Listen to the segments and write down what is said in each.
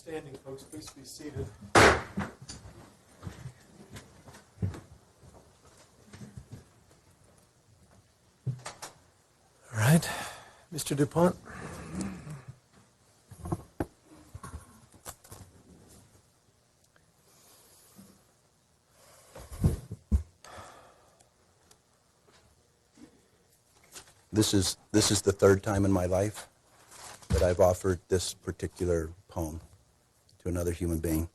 standing, folks, please be seated. All right, Mr. DuPont. This is the third time in my life that I've offered this particular poem to another human being.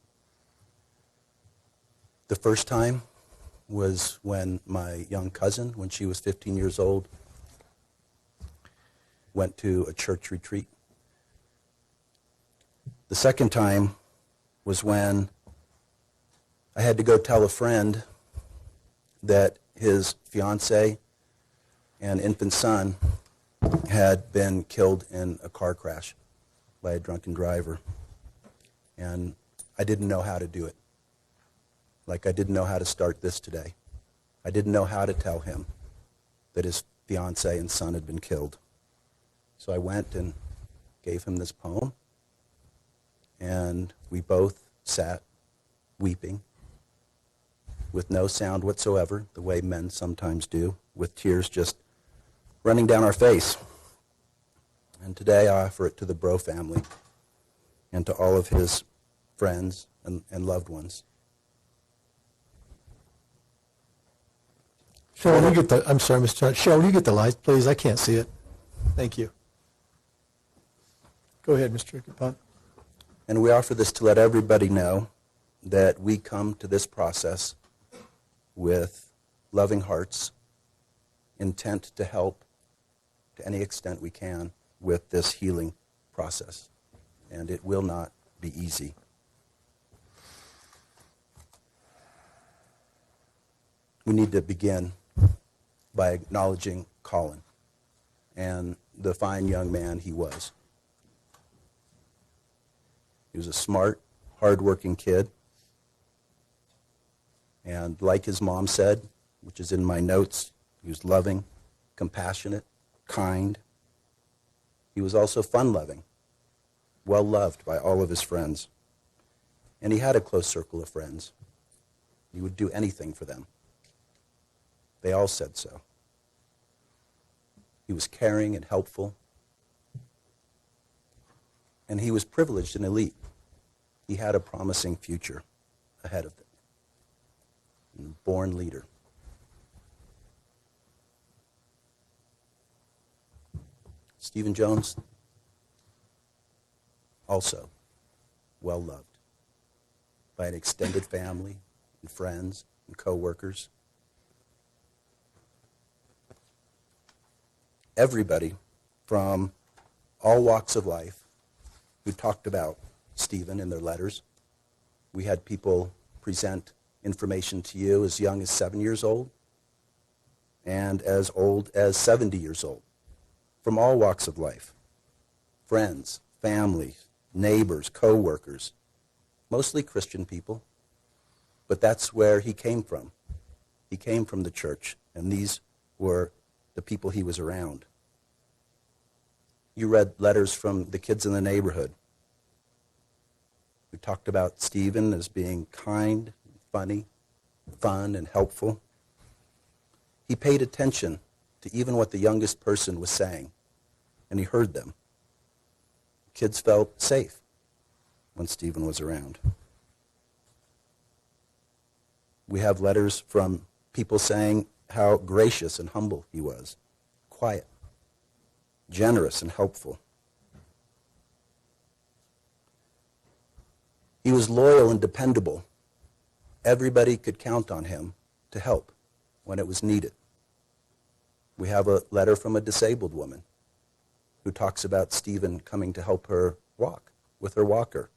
The first time was when my young cousin, when she was 15 years old, went to a church retreat. The second time was when I had to go tell a friend that his fiancée and infant son had been killed in a car crash by a drunken driver. And I didn't know how to do it. Like I didn't know how to start this today. I didn't know how to tell him that his fiancée and son had been killed. So I went and gave him this poem, and we both sat weeping with no sound whatsoever, the way men sometimes do, with tears just running down our face. And today I offer it to the Bro family and to all of his friends and loved ones. Cheryl, you get the, I'm sorry, Mr. Johnson. Cheryl, you get the light, please. I can't see it. Thank you. Go ahead, Mr. DuPont. And we offer this to let everybody know that we come to this process with loving hearts, intent to help to any extent we can with this healing process. And it will not be easy. We need to begin by acknowledging Colin and the fine young man he was. He was a smart, hard-working kid. And like his mom said, which is in my notes, he was loving, compassionate, kind. He was also fun-loving, well-loved by all of his friends. And he had a close circle of friends. He would do anything for them. They all said so. He was caring and helpful. And he was privileged and elite. He had a promising future ahead of him. Born leader. Stephen Jones, also well-loved by an extended family and friends and co-workers. Everybody from all walks of life who talked about Stephen in their letters. We had people present information to you as young as 7 years old and as old as 70 years old, from all walks of life. Friends, family, neighbors, co-workers, mostly Christian people, but that's where he came from. He came from the church, and these were the people he was around. You read letters from the kids in the neighborhood who talked about Stephen as being kind, funny, fun, and helpful. He paid attention to even what the youngest person was saying, and he heard them. Kids felt safe when Stephen was around. We have letters from people saying how gracious and humble he was, quiet, generous, and helpful. He was loyal and dependable. Everybody could count on him to help when it was needed. We have a letter from a disabled woman who talks about Stephen coming to help her walk with her walker.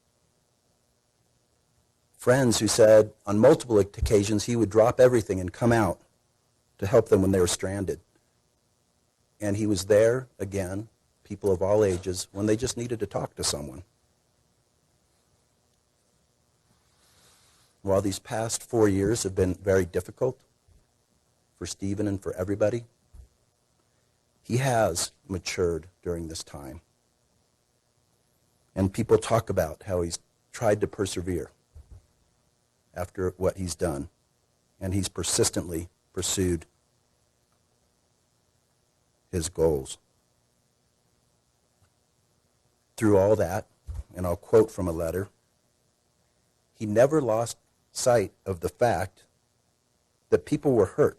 Friends who said on multiple occasions he would drop everything and come out to help them when they were stranded. And he was there, again, people of all ages, when they just needed to talk to someone. While these past 4 years have been very difficult for Stephen and for everybody, he has matured during this time. And people talk about how he's tried to persevere after what he's done, and he's persistently pursued his goals. Through all that, and I'll quote from a letter, he never lost sight of the fact that people were hurt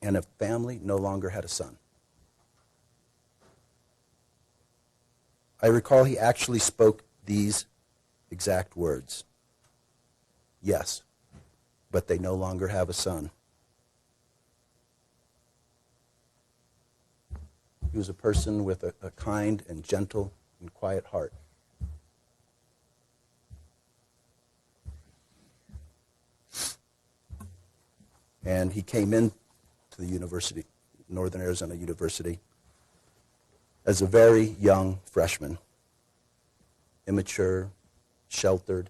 and a family no longer had a son. I recall he actually spoke these exact words. Yes, but they no longer have a son. He was a person with a kind and gentle and quiet heart. And he came in to the university, Northern Arizona University, as a very young freshman, immature, sheltered.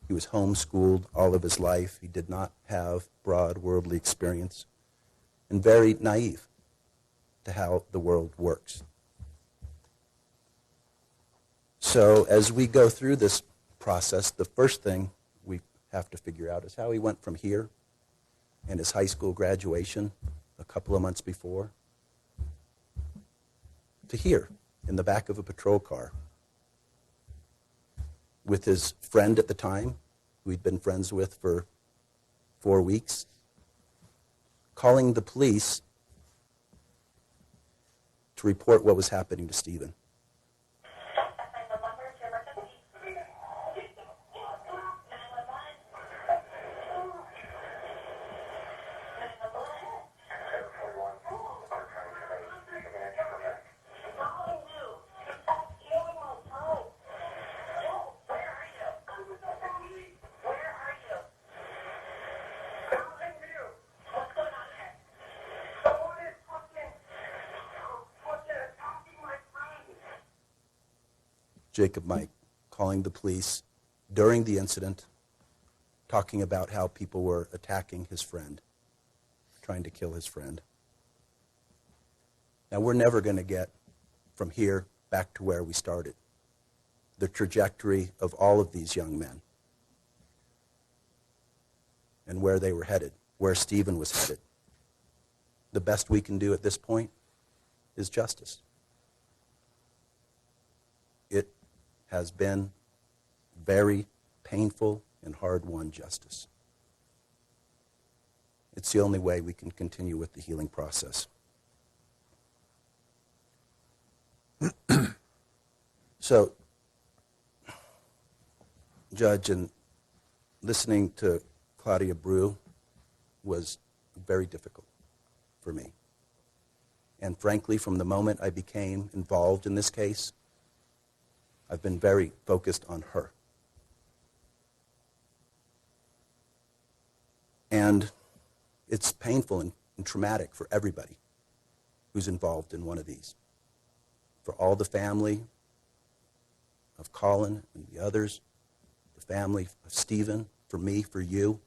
He was homeschooled all of his life. He did not have broad worldly experience, and very naive to how the world works. So as we go through this process, the first thing we have to figure out is how he went from here and his high school graduation a couple of months before to here in the back of a patrol car with his friend at the time, who he'd been friends with for 4 weeks, calling the police to report what was happening to Stephen. Jacob Mike calling the police during the incident, talking about how people were attacking his friend, trying to kill his friend. Now, we're never going to get from here back to where we started. The trajectory of all of these young men and where they were headed, where Stephen was headed. The best we can do at this point is justice. It has been very painful and hard-won justice. It's the only way we can continue with the healing process. So, Judge, and listening to Claudia Brew was very difficult for me. And frankly, from the moment I became involved in this case, I've been very focused on her. And it's painful and traumatic for everybody who's involved in one of these. For all the family of Colin and the others, the family of Stephen, for me, for you.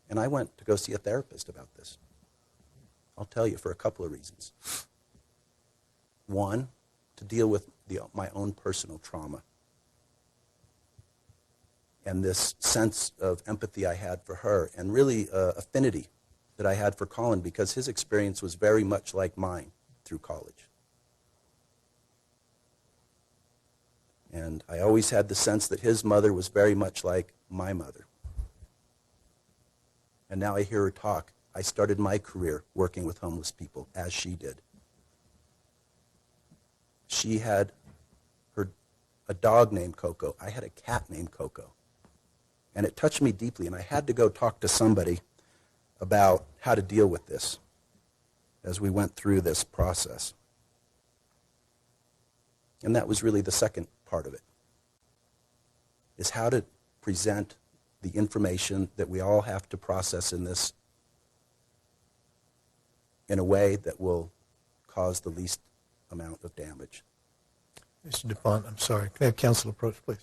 And I went to go see a therapist about this. I'll tell you, for a couple of reasons. One, to deal with my own personal trauma and this sense of empathy I had for her, and really affinity that I had for Colin, because his experience was very much like mine through college. And I always had the sense that his mother was very much like my mother. And now I hear her talk. I started my career working with homeless people, as she did. She had a dog named Coco. I had a cat named Coco. And it touched me deeply, and I had to go talk to somebody about how to deal with this as we went through this process. And that was really the second part of it, is how to present the information that we all have to process in this in a way that will cause the least amount of damage. Mr. DuPont, I'm sorry. Can I have counsel approach, please?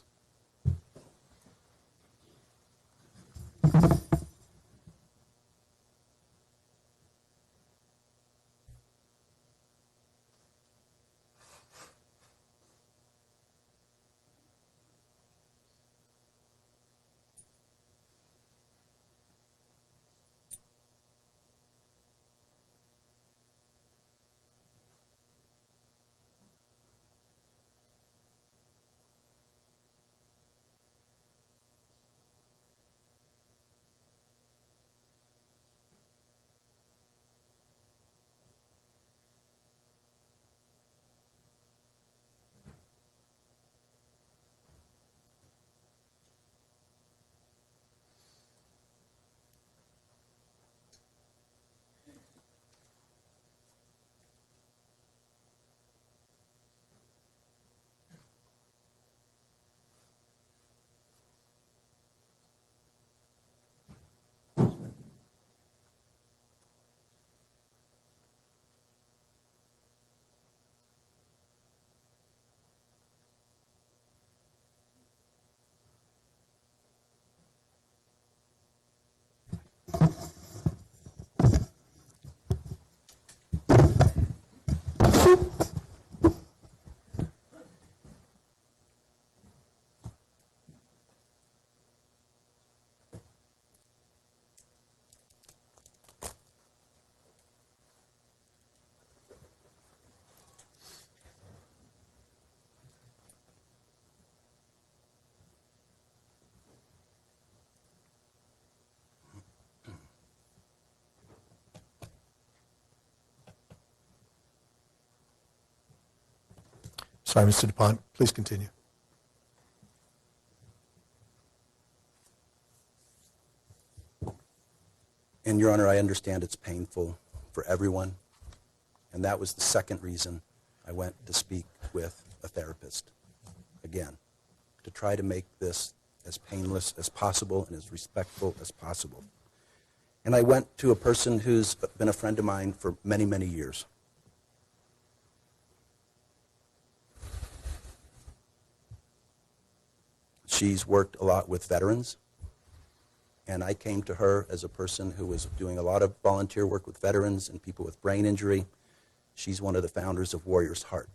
Sorry, Mr. DuPont. Please continue. And, Your Honor, I understand it's painful for everyone, and that was the second reason I went to speak with a therapist, again, to try to make this as painless as possible and as respectful as possible. And I went to a person who's been a friend of mine for many, many years. She's worked a lot with veterans, and I came to her as a person who was doing a lot of volunteer work with veterans and people with brain injury. She's one of the founders of Warrior's Heart.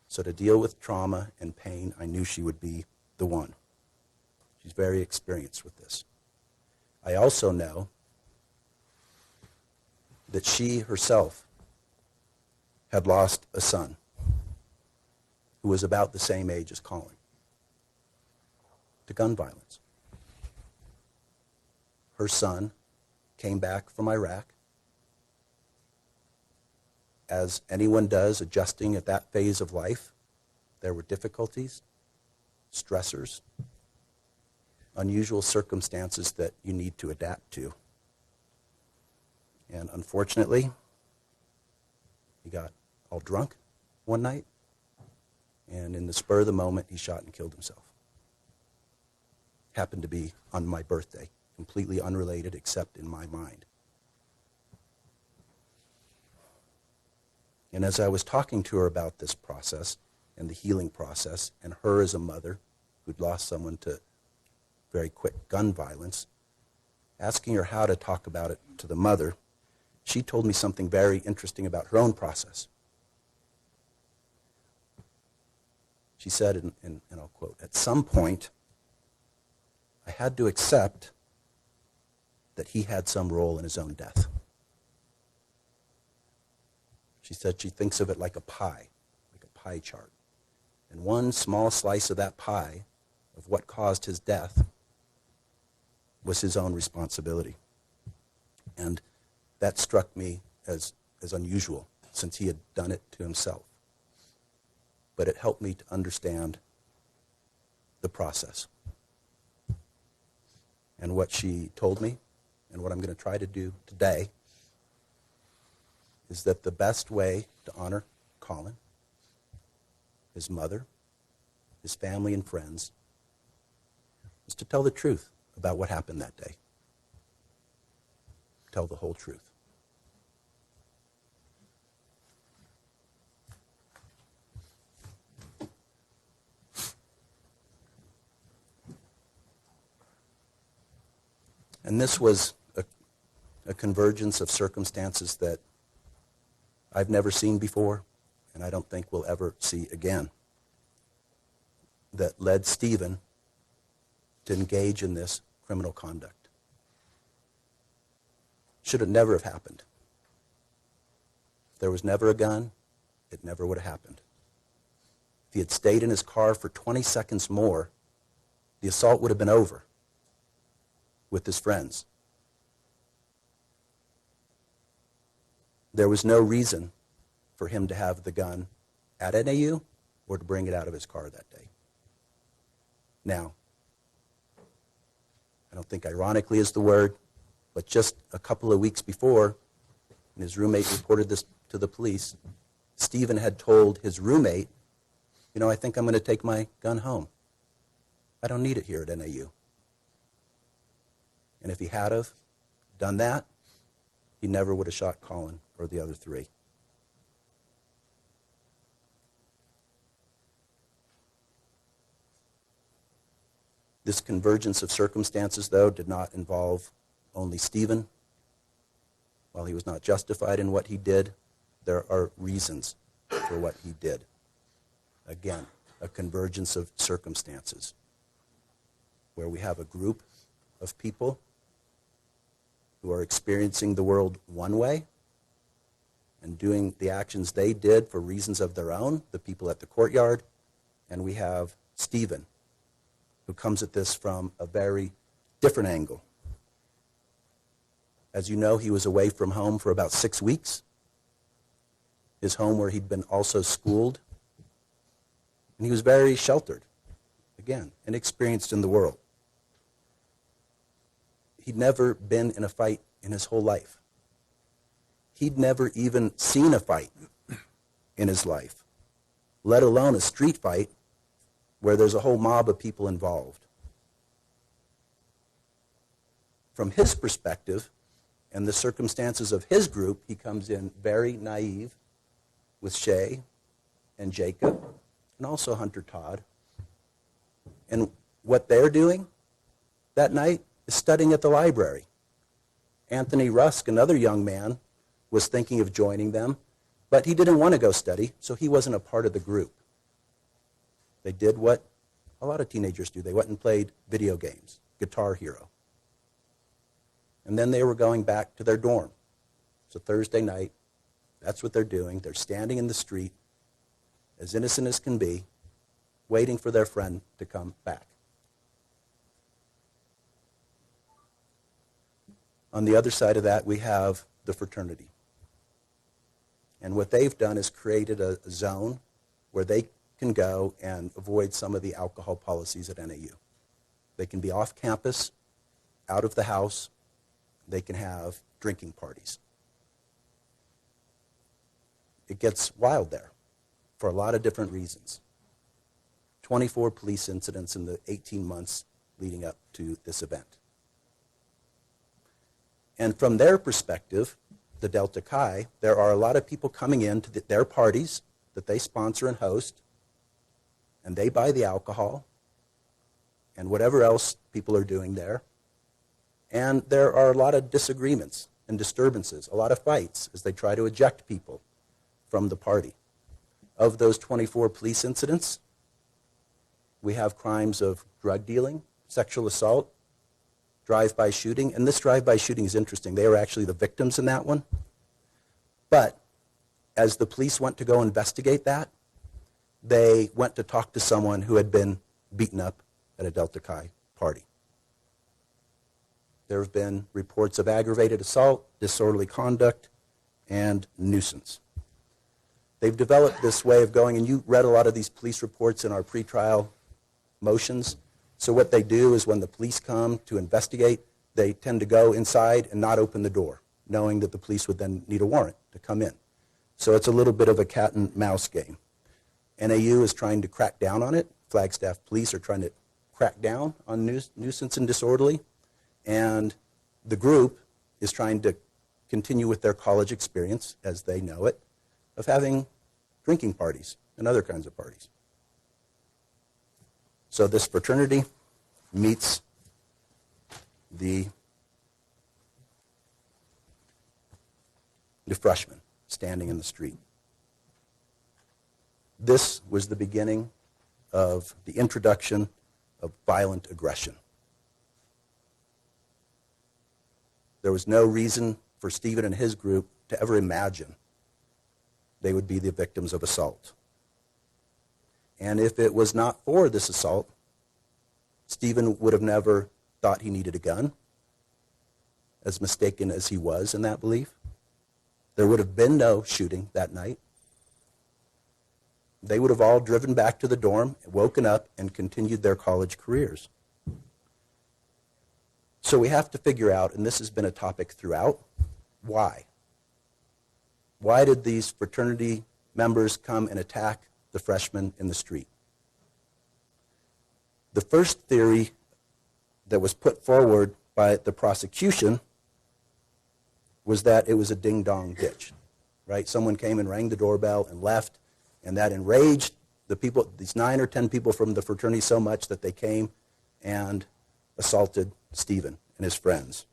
So to deal with trauma and pain, I knew she would be the one. She's very experienced with this. I also know that she herself had lost a son who was about the same age as Colin to gun violence. Her son came back from Iraq, as anyone does adjusting at that phase of life. There were difficulties, stressors, unusual circumstances that you need to adapt to. And unfortunately, he got all drunk one night, and in the spur of the moment, he shot and killed himself. Happened to be on my birthday, completely unrelated except in my mind. And as I was talking to her about this process and the healing process, and her as a mother who'd lost someone to very quick gun violence, asking her how to talk about it to the mother, she told me something very interesting about her own process. She said, and I'll quote, "At some point, I had to accept that he had some role in his own death." She said she thinks of it like a pie chart. And one small slice of that pie, of what caused his death, was his own responsibility. And that struck me as unusual, since he had done it to himself. But it helped me to understand the process. And what she told me, and what I'm going to try to do today, is that the best way to honor Colin, his mother, his family and friends, is to tell the truth about what happened that day. Tell the whole truth. And this was a convergence of circumstances that I've never seen before, and I don't think we'll ever see again, that led Stephen to engage in this criminal conduct. Should have never have happened. If there was never a gun, it never would have happened. If he had stayed in his car for 20 seconds more, the assault would have been over with his friends. There was no reason for him to have the gun at NAU or to bring it out of his car that day. Now, I don't think ironically is the word, but just a couple of weeks before, when his roommate reported this to the police, Stephen had told his roommate, I think I'm going to take my gun home. I don't need it here at NAU. And if he had have done that, he never would have shot Colin or the other three. This convergence of circumstances, though, did not involve only Stephen. While he was not justified in what he did, there are reasons for what he did. Again, a convergence of circumstances where we have a group of people who are experiencing the world one way and doing the actions they did for reasons of their own, the people at the courtyard, and we have Stephen, who comes at this from a very different angle. As you know, he was away from home for about 6 weeks, his home where he'd been also schooled And he was very sheltered, again, inexperienced in the world. He'd never been in a fight in his whole life. He'd never even seen a fight in his life, let alone a street fight where there's a whole mob of people involved. From his perspective and the circumstances of his group, he comes in very naive with Shay and Jacob and also Hunter Todd. And what they're doing that night is studying at the library. Anthony Rusk, another young man, was thinking of joining them, but he didn't want to go study, so he wasn't a part of the group. They did what a lot of teenagers do. They went and played video games, Guitar Hero. And then they were going back to their dorm. So Thursday night, that's what they're doing. They're standing in the street, as innocent as can be, waiting for their friend to come back. On the other side of that, we have the fraternity. And what they've done is created a zone where they can go and avoid some of the alcohol policies at NAU. They can be off campus, out of the house. They can have drinking parties. It gets wild there for a lot of different reasons. 24 police incidents in the 18 months leading up to this event. And from their perspective, the Delta Chi, there are a lot of people coming in to their parties that they sponsor and host, and they buy the alcohol and whatever else people are doing there. And there are a lot of disagreements and disturbances, a lot of fights as they try to eject people from the party. Of those 24 police incidents, we have crimes of drug dealing, sexual assault, drive-by shooting, and this drive-by shooting is interesting. They were actually the victims in that one. But as the police went to go investigate that, they went to talk to someone who had been beaten up at a Delta Chi party. There have been reports of aggravated assault, disorderly conduct, and nuisance. They've developed this way of going, and you read a lot of these police reports in our pretrial motions. So what they do is when the police come to investigate, they tend to go inside and not open the door, knowing that the police would then need a warrant to come in. So it's a little bit of a cat and mouse game. NAU is trying to crack down on it. Flagstaff police are trying to crack down on nuisance and disorderly. And the group is trying to continue with their college experience, as they know it, of having drinking parties and other kinds of parties. So this fraternity meets the freshmen standing in the street. This was the beginning of the introduction of violent aggression. There was no reason for Stephen and his group to ever imagine they would be the victims of assault. And if it was not for this assault, Stephen would have never thought he needed a gun, as mistaken as he was in that belief. There would have been no shooting that night. They would have all driven back to the dorm, woken up, and continued their college careers. So we have to figure out, and this has been a topic throughout, why? Why did these fraternity members come and attack the freshmen in the street? The first theory that was put forward by the prosecution was that it was a ding-dong ditch, right? Someone came and rang the doorbell and left, and that enraged the people, these 9 or 10 people from the fraternity so much that they came and assaulted Stephen and his friends.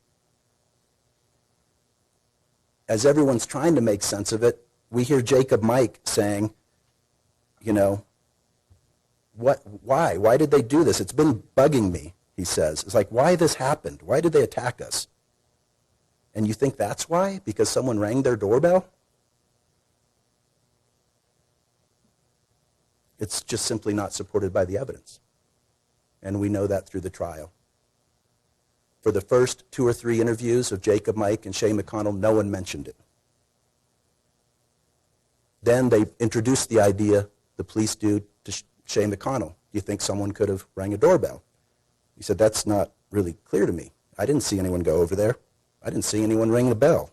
As everyone's trying to make sense of it, we hear Jacob Mike saying, you know, why? Why did they do this? It's been bugging me, he says. It's like, why this happened? Why did they attack us? And you think that's why? Because someone rang their doorbell? It's just simply not supported by the evidence. And we know that through the trial. For the first 2 or 3 interviews of Jacob Mike and Shay McConnell, no one mentioned it. Then they introduced the idea, the police do, Shay McConnell, do you think someone could have rang a doorbell? He said, that's not really clear to me. I didn't see anyone go over there. I didn't see anyone ring the bell.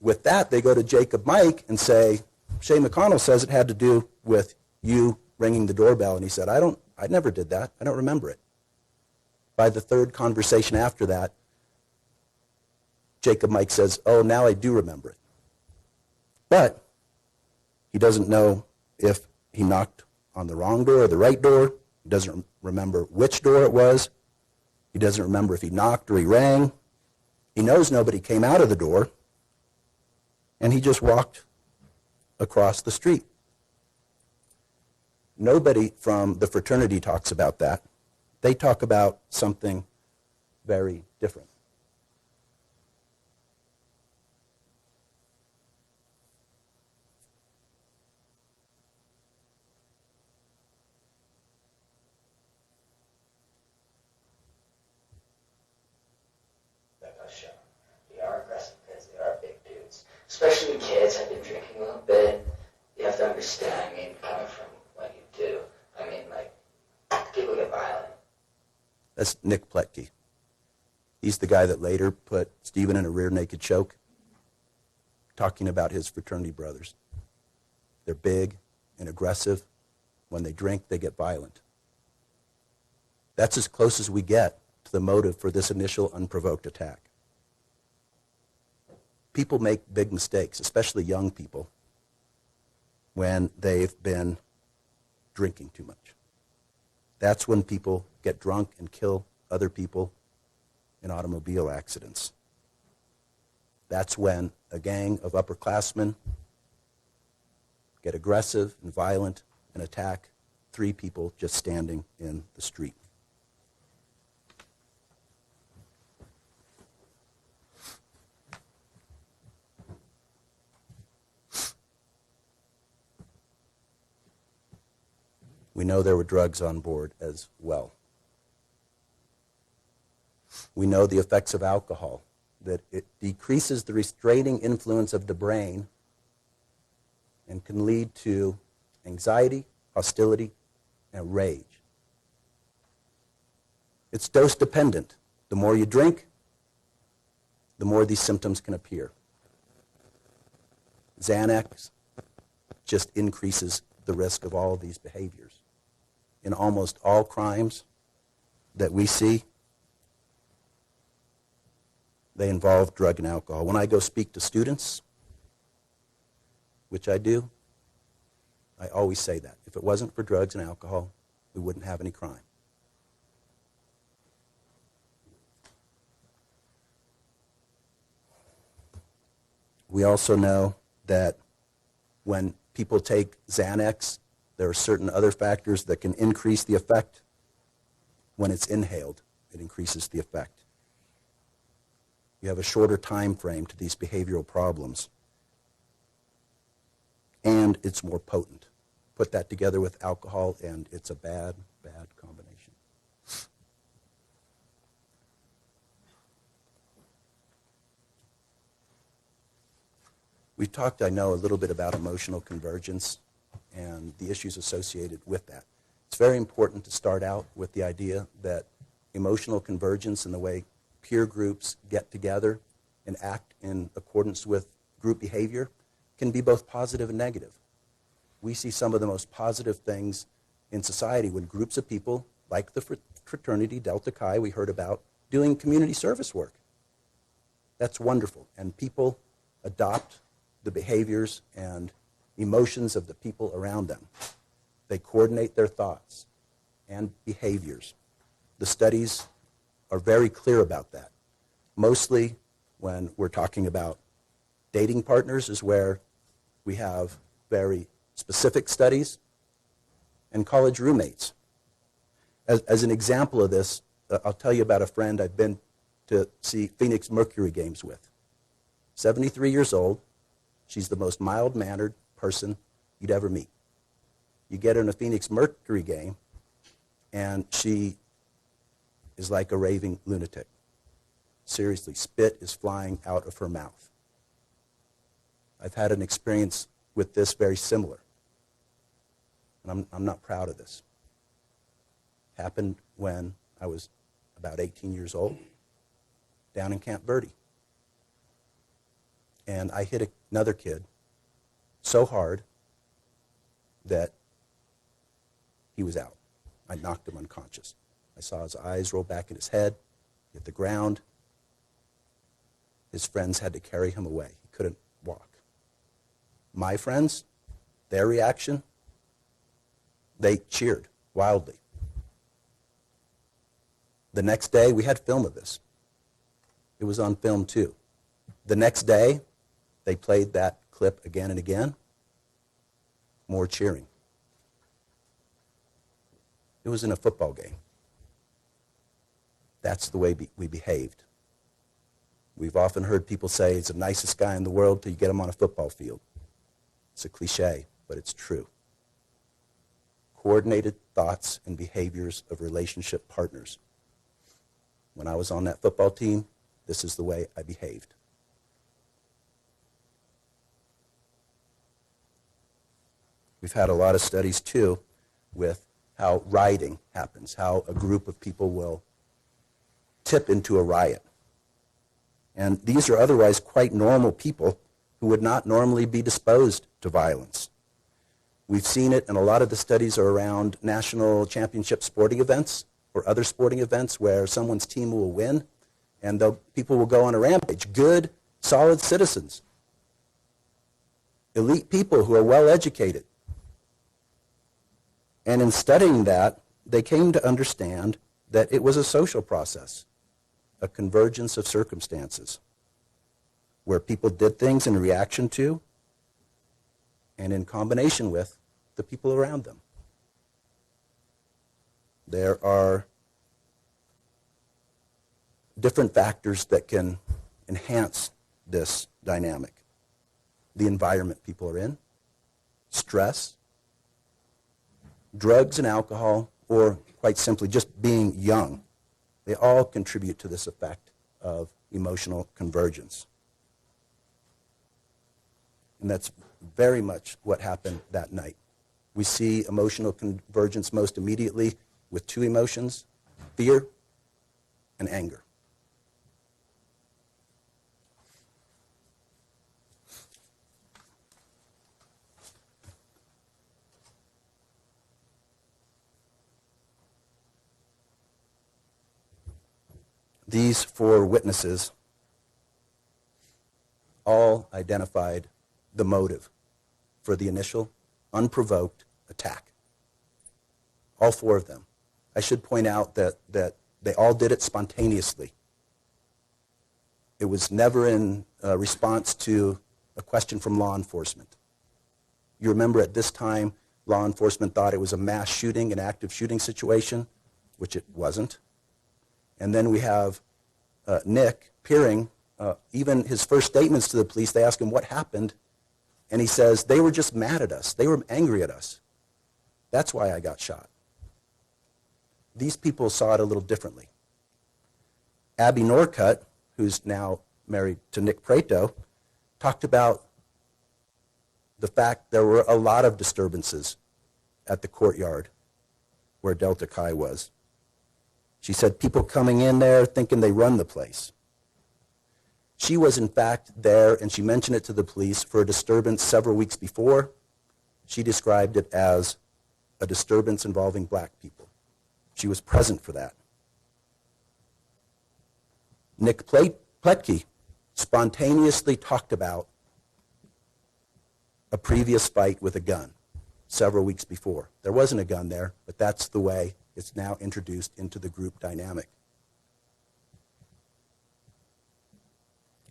With that, they go to Jacob Mike and say, Shay McConnell says it had to do with you ringing the doorbell. And he said, I never did that. I don't remember it. By the third conversation after that, Jacob Mike says, oh, now I do remember it. But he doesn't know if he knocked on the wrong door or the right door. He doesn't remember which door it was. He doesn't remember if he knocked or he rang. He knows nobody came out of the door, and he just walked across the street. Nobody from the fraternity talks about that. They talk about something very different. They are aggressive kids. They are big dudes. Especially kids have been drinking a little bit. You have to understand, I mean, coming from what you do, I mean, like, people get violent. That's Nick Pletke. He's the guy that later put Stephen in a rear naked choke, talking about his fraternity brothers. They're big and aggressive. When they drink, they get violent. That's as close as we get to the motive for this initial unprovoked attack. People make big mistakes, especially young people, when they've been drinking too much. That's when people get drunk and kill other people in automobile accidents. That's when a gang of upperclassmen get aggressive and violent and attack 3 people just standing in the street. We know there were drugs on board as well. We know the effects of alcohol, that it decreases the restraining influence of the brain and can lead to anxiety, hostility, and rage. It's dose dependent. The more you drink, the more these symptoms can appear. Xanax just increases the risk of all of these behaviors. In almost all crimes that we see, they involve drug and alcohol. When I go speak to students, which I do, I always say that. If it wasn't for drugs and alcohol, we wouldn't have any crime. We also know that when people take Xanax, there are certain other factors that can increase the effect. When it's inhaled, it increases the effect. You have a shorter time frame to these behavioral problems, and it's more potent. Put that together with alcohol, and it's a bad, bad combination. We've talked, I know, a little bit about emotional convergence and the issues associated with that. It's very important to start out with the idea that emotional convergence and the way peer groups get together and act in accordance with group behavior can be both positive and negative. We see some of the most positive things in society when groups of people, like the fraternity Delta Chi we heard about, doing community service work. That's wonderful, and people adopt the behaviors and emotions of the people around them. They coordinate their thoughts and behaviors. The studies are very clear about that. Mostly when we're talking about dating partners is where we have very specific studies, and college roommates. As an example of this, I'll tell you about a friend I've been to see Phoenix Mercury games with. 73 years old. She's the most mild-mannered person you'd ever meet. You get her in a Phoenix Mercury game, and she is like a raving lunatic. Seriously, spit is flying out of her mouth. I've had an experience with this very similar. and I'm not proud of this. Happened when I was about 18 years old, down in Camp Verde. And I hit another kid so hard that he was out. I knocked him unconscious. I saw his eyes roll back in his head, hit the ground. His friends had to carry him away. He couldn't walk. My friends, their reaction, they cheered wildly. The next day, we had film of this. It was on film too. The next day, they played that clip again and again. More cheering. It was in a football game. That's the way we behaved. We've often heard people say it's the nicest guy in the world till you get him on a football field. It's a cliche, but it's true. Coordinated thoughts and behaviors of relationship partners. When I was on that football team, this is the way I behaved. We've had a lot of studies, too, with how rioting happens, how a group of people will tip into a riot. And these are otherwise quite normal people who would not normally be disposed to violence. We've seen it, and a lot of the studies are around national championship sporting events or other sporting events where someone's team will win, and people will go on a rampage. Good, solid citizens. Elite people who are well educated. And in studying that, they came to understand that it was a social process, a convergence of circumstances, where people did things in reaction to and in combination with the people around them. There are different factors that can enhance this dynamic. The environment people are in, stress, drugs and alcohol, or quite simply just being young. They all contribute to this effect of emotional convergence. And that's very much what happened that night. We see emotional convergence most immediately with two emotions, fear and anger. These four witnesses all identified the motive for the initial unprovoked attack. All four of them. I should point out that they all did it spontaneously. It was never in response to a question from law enforcement. You remember at this time, law enforcement thought it was a mass shooting, an active shooting situation, which it wasn't. And then we have Nick Peering, even his first statements to the police, they ask him what happened, and he says, they were just mad at us. They were angry at us. That's why I got shot. These people saw it a little differently. Abby Norcutt, who's now married to Nick Prato, talked about the fact there were a lot of disturbances at the courtyard where Delta Chi was. She said people coming in there thinking they run the place. She was, in fact, there, and she mentioned it to the police, for a disturbance several weeks before. She described it as a disturbance involving black people. She was present for that. Nick Pletke spontaneously talked about a previous fight with a gun several weeks before. There wasn't a gun there, but that's the way it's now introduced into the group dynamic.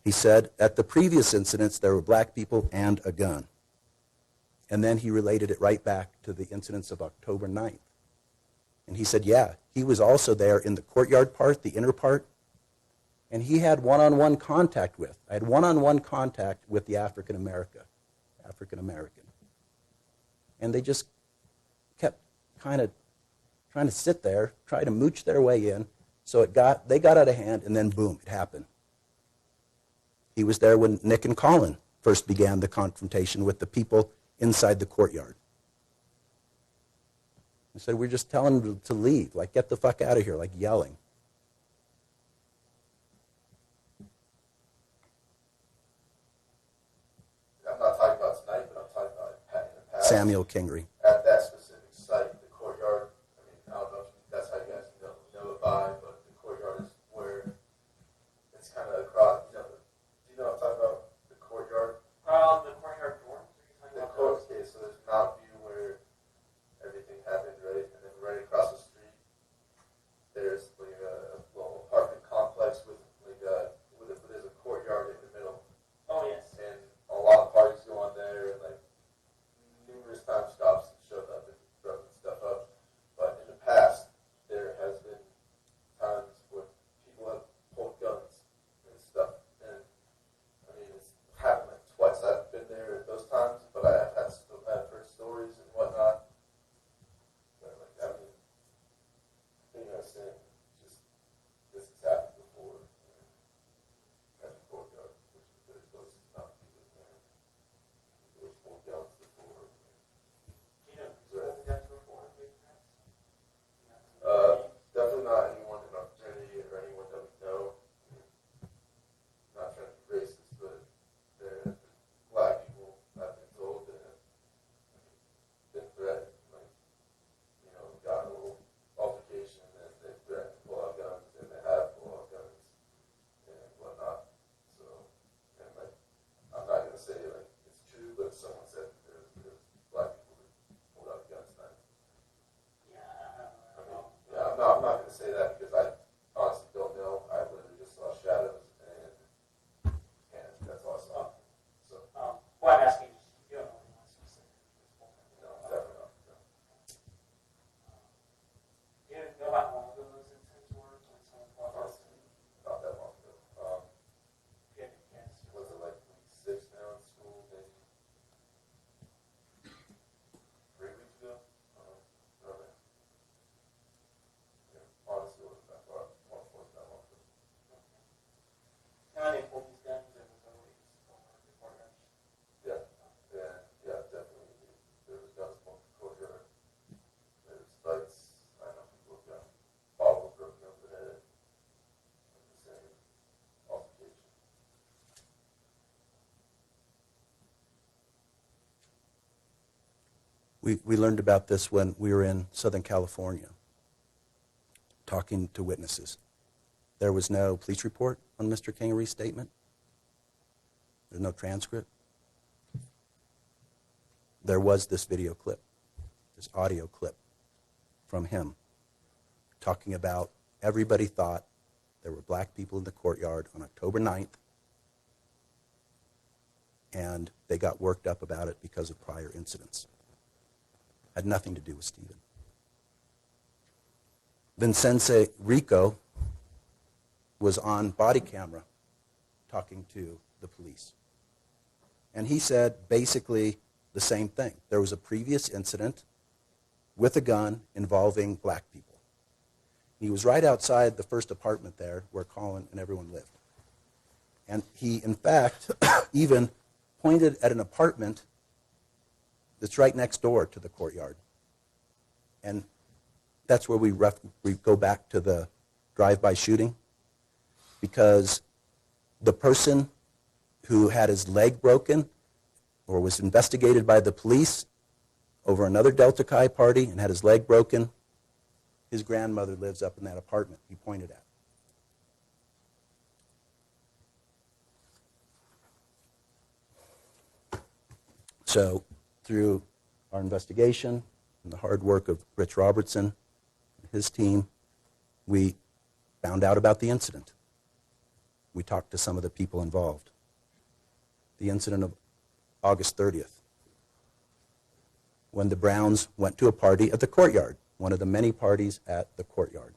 He said, at the previous incidents, there were black people and a gun. And then he related it right back to the incidents of October 9th. And he said, yeah, he was also there in the courtyard part, the inner part, and he had one-on-one contact with. I had one-on-one contact with the African American. And they just kept kind of trying to sit there, try to mooch their way in. So they got out of hand, and then boom, it happened. He was there when Nick and Colin first began the confrontation with the people inside the courtyard. I said, we're just telling them to leave, like, get the fuck out of here, like yelling. I'm not talking about tonight, but I'm talking about in the past. Samuel Kingery. At that specific site, the courtyard, I mean, I don't know if that's how you guys know it by, but the courtyard is where it's kind of across, do you know what I'm talking about? The courtyard? The courtyard dorms, are you talking The about court, those? okay, so there's Mount View where everything happened, right? And then right across the street, there's like a little apartment complex with there's a courtyard in the middle. Oh, yes. And a lot of parties go on there, and like numerous times cops have showed up and broken stuff up. But in the past, there has been times where people have pulled guns and stuff. And I mean, it's happened like twice. I've been there at those times, but I've heard stories and whatnot. But like, I mean, you know, saying just this has happened before. At the courtyard, which is very close to Mount View, and there was pulled guns before. You know, who's pulled guns before, maybe perhaps? Definitely not anyone in our fraternity or anyone that we know. Not trying to be racist, but there have been black people I've been told that have been threatened, like, got a little altercation and they threatened to pull out guns and they have pulled out guns and whatnot. So, and like, I'm not gonna say like it's true, but someone said that there's black people that pulled out guns tonight. Yeah, I don't know. Yeah, I'm not going to say that because I honestly don't know. I literally just saw shadows, and that's all I saw. So, Well, I'm asking, you don't know anyone specific. no, definitely not. No. Do you know about how long ago those incidents were when someone pulled out? Honestly, not that long ago. Do you have any guess? Was it like week 6 now in school? Maybe 3 weeks ago? No, man. Yeah, honestly, it wasn't that far. Wasn't that long ago. Now they pulled these guns and was always before guns. Yeah, definitely. There was guns pulled in the courtyard. There was fights. I know people have got bottles broken over their head. Like the same altercation. We learned about this when we were in Southern California talking to witnesses. There was no police report on Mr. Kingery's statement. There's no transcript. There was this video clip, this audio clip from him talking about everybody thought there were black people in the courtyard on October 9th, and they got worked up about it because of prior incidents. Had nothing to do with Stephen. Vincenzo Rico was on body camera talking to the police. And he said basically the same thing. There was a previous incident with a gun involving black people. He was right outside the first apartment there where Colin and everyone lived. And he, in fact, even pointed at an apartment that's right next door to the courtyard. And that's where we go back to the drive-by shooting, because the person who had his leg broken or was investigated by the police over another Delta Chi party and had his leg broken, his grandmother lives up in that apartment he pointed at. So through our investigation and the hard work of Rich Robertson and his team, we found out about the incident. We talked to some of the people involved. The incident of August 30th, when the Browns went to a party at the courtyard, one of the many parties at the courtyard.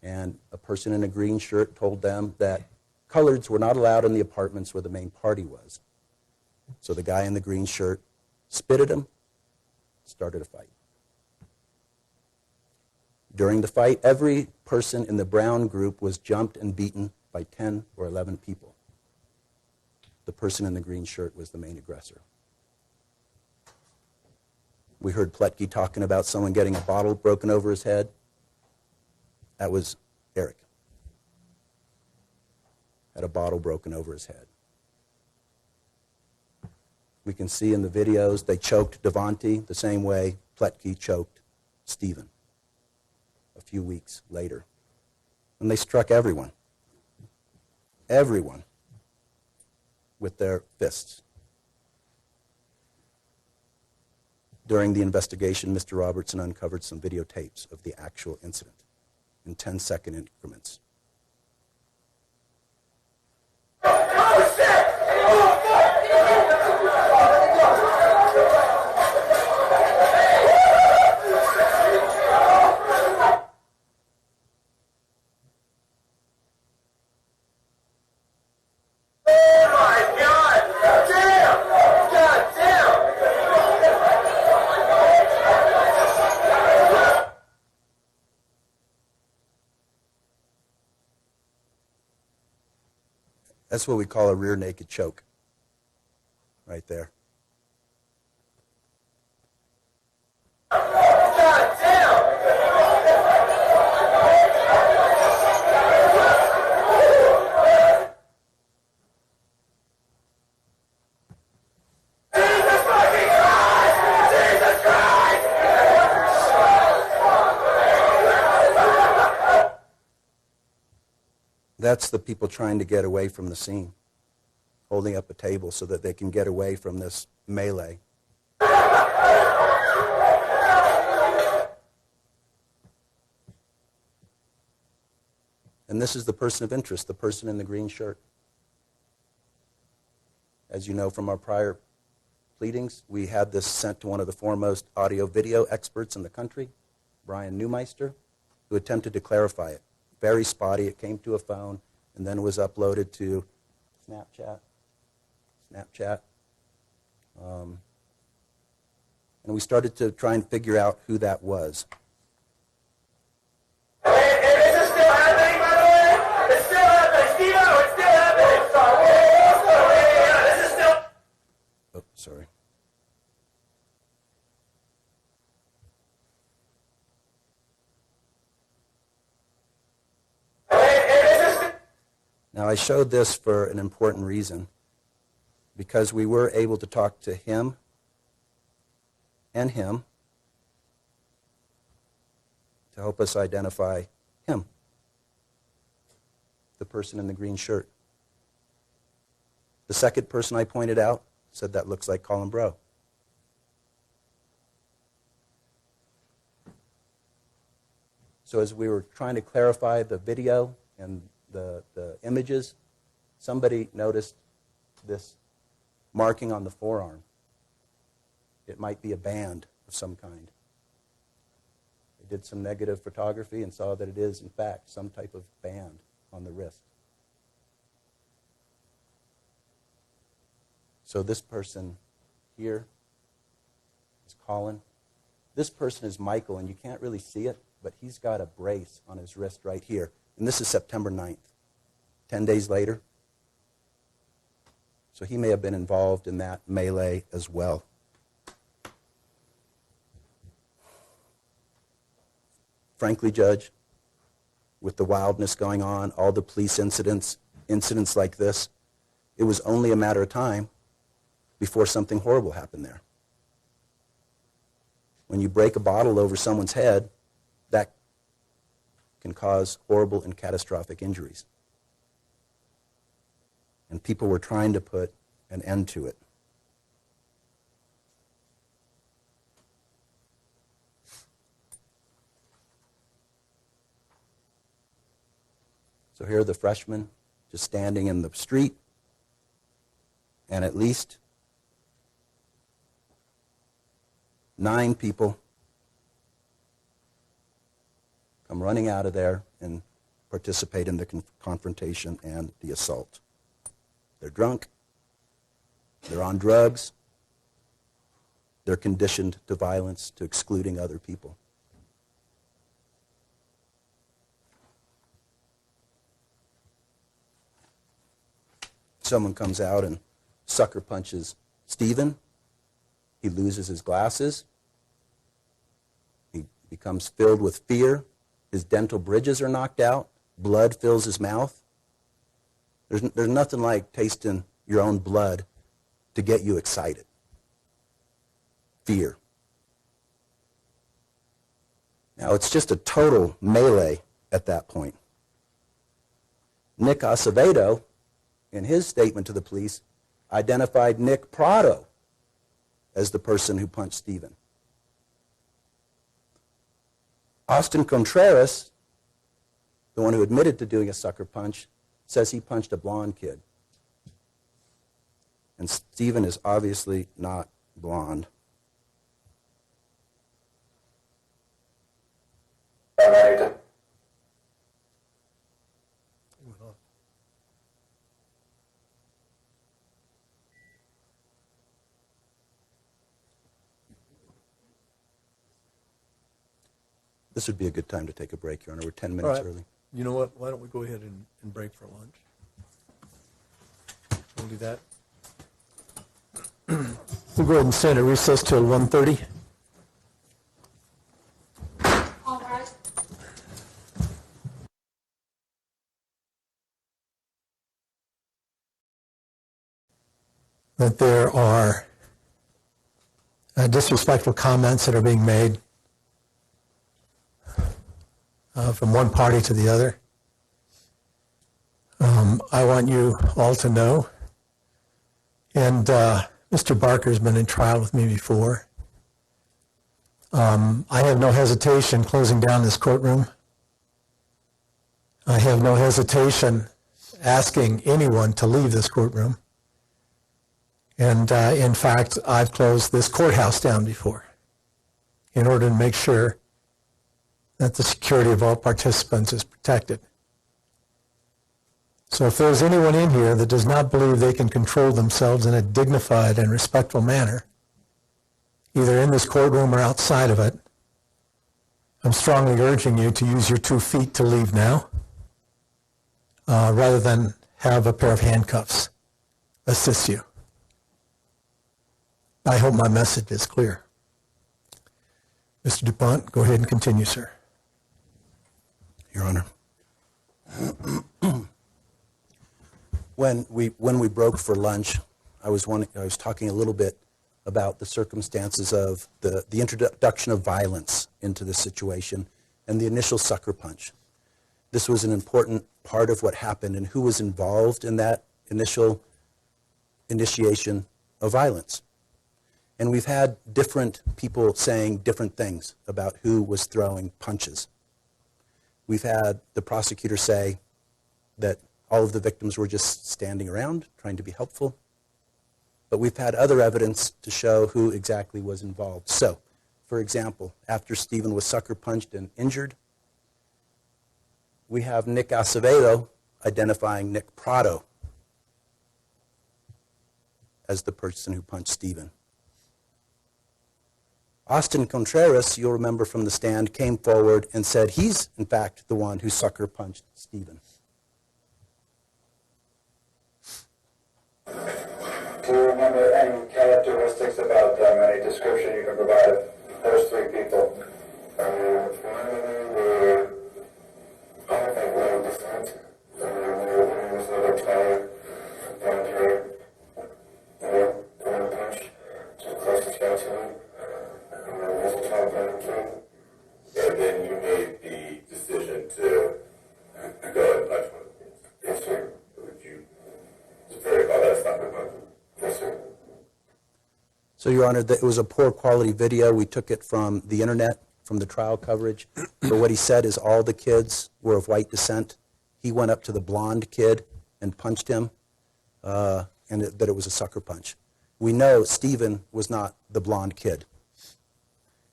And a person in a green shirt told them that coloreds were not allowed in the apartments where the main party was. So the guy in the green shirt spit at him, started a fight. During the fight, every person in the Brown group was jumped and beaten by 10 or 11 people. The person in the green shirt was the main aggressor. We heard Pletke talking about someone getting a bottle broken over his head. That was Eric. Had a bottle broken over his head. We can see in the videos they choked Devontae the same way Pletke choked Stephen a few weeks later. And they struck everyone. Everyone with their fists. During the investigation, Mr. Robertson uncovered some videotapes of the actual incident in 10-second increments. That's what we call a rear naked choke, right there. That's the people trying to get away from the scene, holding up a table so that they can get away from this melee. And this is the person of interest, the person in the green shirt. As you know from our prior pleadings, we had this sent to one of the foremost audio-video experts in the country, Brian Neumeister, who attempted to clarify it. Very spotty. It came to a phone and then was uploaded to Snapchat. And we started to try and figure out who that was. Is this still happening, by the way? It's still happening. Steve-O, it's still happening. This is still... Oh, sorry. Now, I showed this for an important reason, because we were able to talk to him and him to help us identify him, the person in the green shirt. The second person I pointed out said that looks like Colin Bro. So as we were trying to clarify the video and the images, somebody noticed this marking on the forearm. It might be a band of some kind. They did some negative photography and saw that it is, in fact, some type of band on the wrist. So this person here is Colin. This person is Michael, and you can't really see it, but he's got a brace on his wrist right here. And this is September 9th, 10 days later. So he may have been involved in that melee as well. Frankly, Judge, with the wildness going on, all the police incidents like this, it was only a matter of time before something horrible happened there. When you break a bottle over someone's head, that can cause horrible and catastrophic injuries. And people were trying to put an end to it. So here are the freshmen just standing in the street, and at least 9 people come running out of there and participate in the confrontation and the assault. They're drunk. They're on drugs. They're conditioned to violence, to excluding other people. Someone comes out and sucker punches Stephen. He loses his glasses. becomes filled with fear. His dental bridges are knocked out. Blood fills his mouth. There's nothing like tasting your own blood to get you excited. Fear. Now, it's just a total melee at that point. Nick Acevedo, in his statement to the police, identified Nick Prado as the person who punched Stephen. Austin Contreras, the one who admitted to doing a sucker punch, says he punched a blonde kid. And Stephen is obviously not blonde. This would be a good time to take a break, Your Honor. We're 10 minutes early. You know what? Why don't we go ahead and break for lunch? We'll do that. We'll go ahead and stand at recess till 1:30. All right. That there are disrespectful comments that are being made from one party to the other. I want you all to know, and Mr. Barker's been in trial with me before. I have no hesitation closing down this courtroom. I have no hesitation asking anyone to leave this courtroom. And in fact, I've closed this courthouse down before in order to make sure that the security of all participants is protected. So if there's anyone in here that does not believe they can control themselves in a dignified and respectful manner, either in this courtroom or outside of it, I'm strongly urging you to use your 2 feet to leave now, rather than have a pair of handcuffs assist you. I hope my message is clear. Mr. DuPont, go ahead and continue, sir. Your Honor. When we broke for lunch, I was talking a little bit about the circumstances of the introduction of violence into this situation and the initial sucker punch. This was an important part of what happened and who was involved in that initial initiation of violence. And we've had different people saying different things about who was throwing punches. We've had the prosecutor say that all of the victims were just standing around trying to be helpful. But we've had other evidence to show who exactly was involved. So, for example, after Stephen was sucker punched and injured, we have Nick Acevedo identifying Nick Prado as the person who punched Stephen. Austin Contreras, you'll remember from the stand, came forward and said he's, in fact, the one who sucker punched Stephen. Do you remember any characteristics about them, any description you can provide of those 3 people? One of them were, I don't think well different. One was a little taller, blonde hair, one punch, so close to shot to him. Was a tall blonde kid. And then you made the decision to go and punch one. Yes, sir. Would you verify that's not the punch? Yes, sir. So, Your Honor, it was a poor quality video. We took it from the internet, from the trial coverage. But what he said is all the kids were of white descent. He went up to the blonde kid and punched him, and that it was a sucker punch. We know Stephen was not the blonde kid.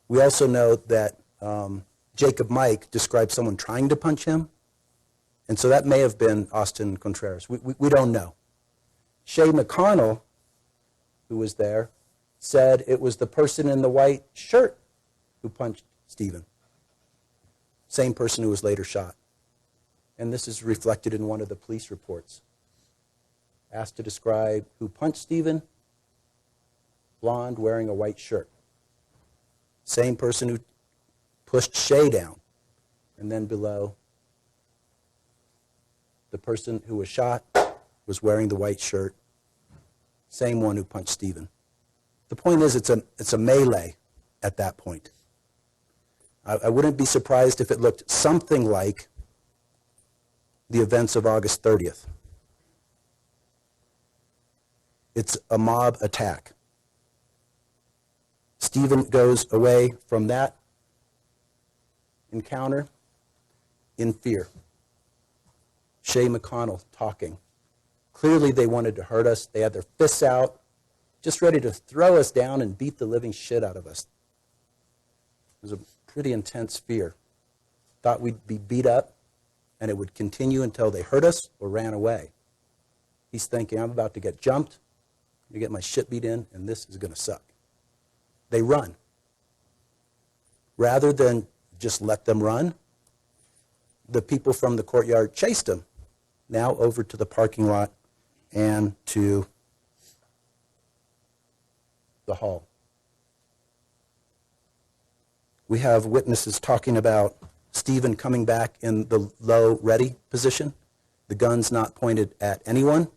We also know that Jacob Mike described someone trying to punch him, and so that may have been Austin Contreras. We don't know. Shay McConnell, who was there, said it was the person in the white shirt who punched Stephen. Same person who was later shot. And this is reflected in one of the police reports. Asked to describe who punched Stephen, blonde, wearing a white shirt. Same person who pushed Shay down. And then below, the person who was shot was wearing the white shirt, same one who punched Stephen. The point is, it's a melee at that point. I wouldn't be surprised if it looked something like the events of August 30th. It's a mob attack. Stephen goes away from that encounter in fear. Shay McConnell talking. Clearly they wanted to hurt us. They had their fists out, just ready to throw us down and beat the living shit out of us. It was a pretty intense fear. Thought we'd be beat up, and it would continue until they hurt us or ran away. He's thinking, I'm about to get jumped, to get my shit beat in, and this is going to suck. They run. Rather than just let them run, the people from the courtyard chased them, now over to the parking lot and to the hall. We have witnesses talking about Stephen coming back in the low ready position. The gun's not pointed at anyone.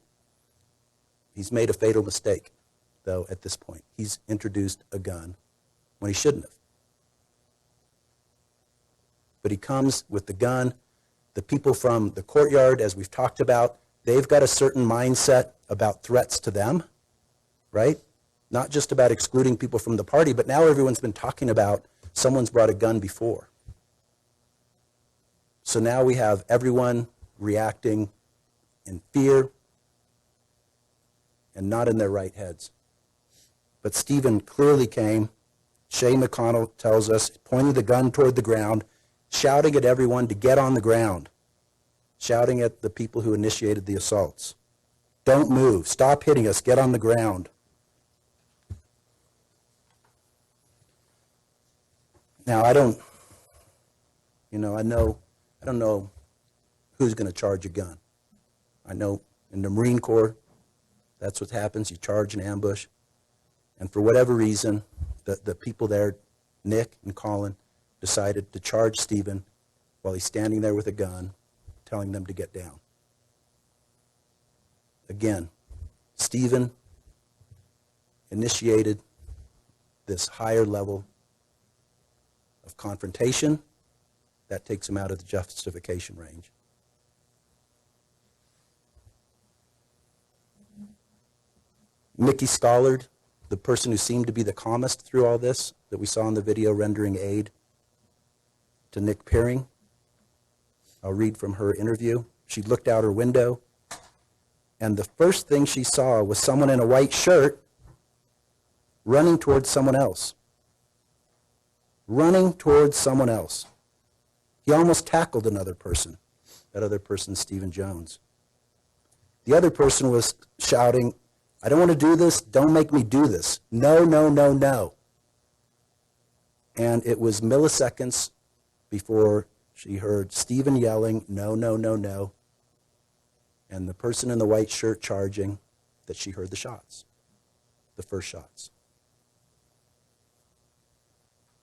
He's made a fatal mistake, though, at this point. He's introduced a gun when he shouldn't have. But he comes with the gun. The people from the courtyard, as we've talked about, they've got a certain mindset about threats to them, right? Not just about excluding people from the party, but now everyone's been talking about someone's brought a gun before. So now we have everyone reacting in fear and not in their right heads. But Stephen clearly came. Shay McConnell tells us, pointing the gun toward the ground, shouting at everyone to get on the ground, shouting at the people who initiated the assaults. Don't move. Stop hitting us. Get on the ground. Now, I don't know who's going to charge a gun. I know in the Marine Corps, that's what happens. You charge an ambush. And for whatever reason, the people there, Nick and Colin, decided to charge Stephen while he's standing there with a gun, telling them to get down. Again, Stephen initiated this higher level of confrontation. That takes him out of the justification range. Mickey Schollard, the person who seemed to be the calmest through all this, that we saw in the video rendering aid to Nick Peering. I'll read from her interview. She looked out her window, and the first thing she saw was someone in a white shirt running towards someone else. Running towards someone else. He almost tackled another person. That other person, Stephen Jones. The other person was shouting, I don't want to do this. Don't make me do this. No, no, no, no. And it was milliseconds before she heard Stephen yelling, no, no, no, no, and the person in the white shirt charging, that she heard the shots, the first shots.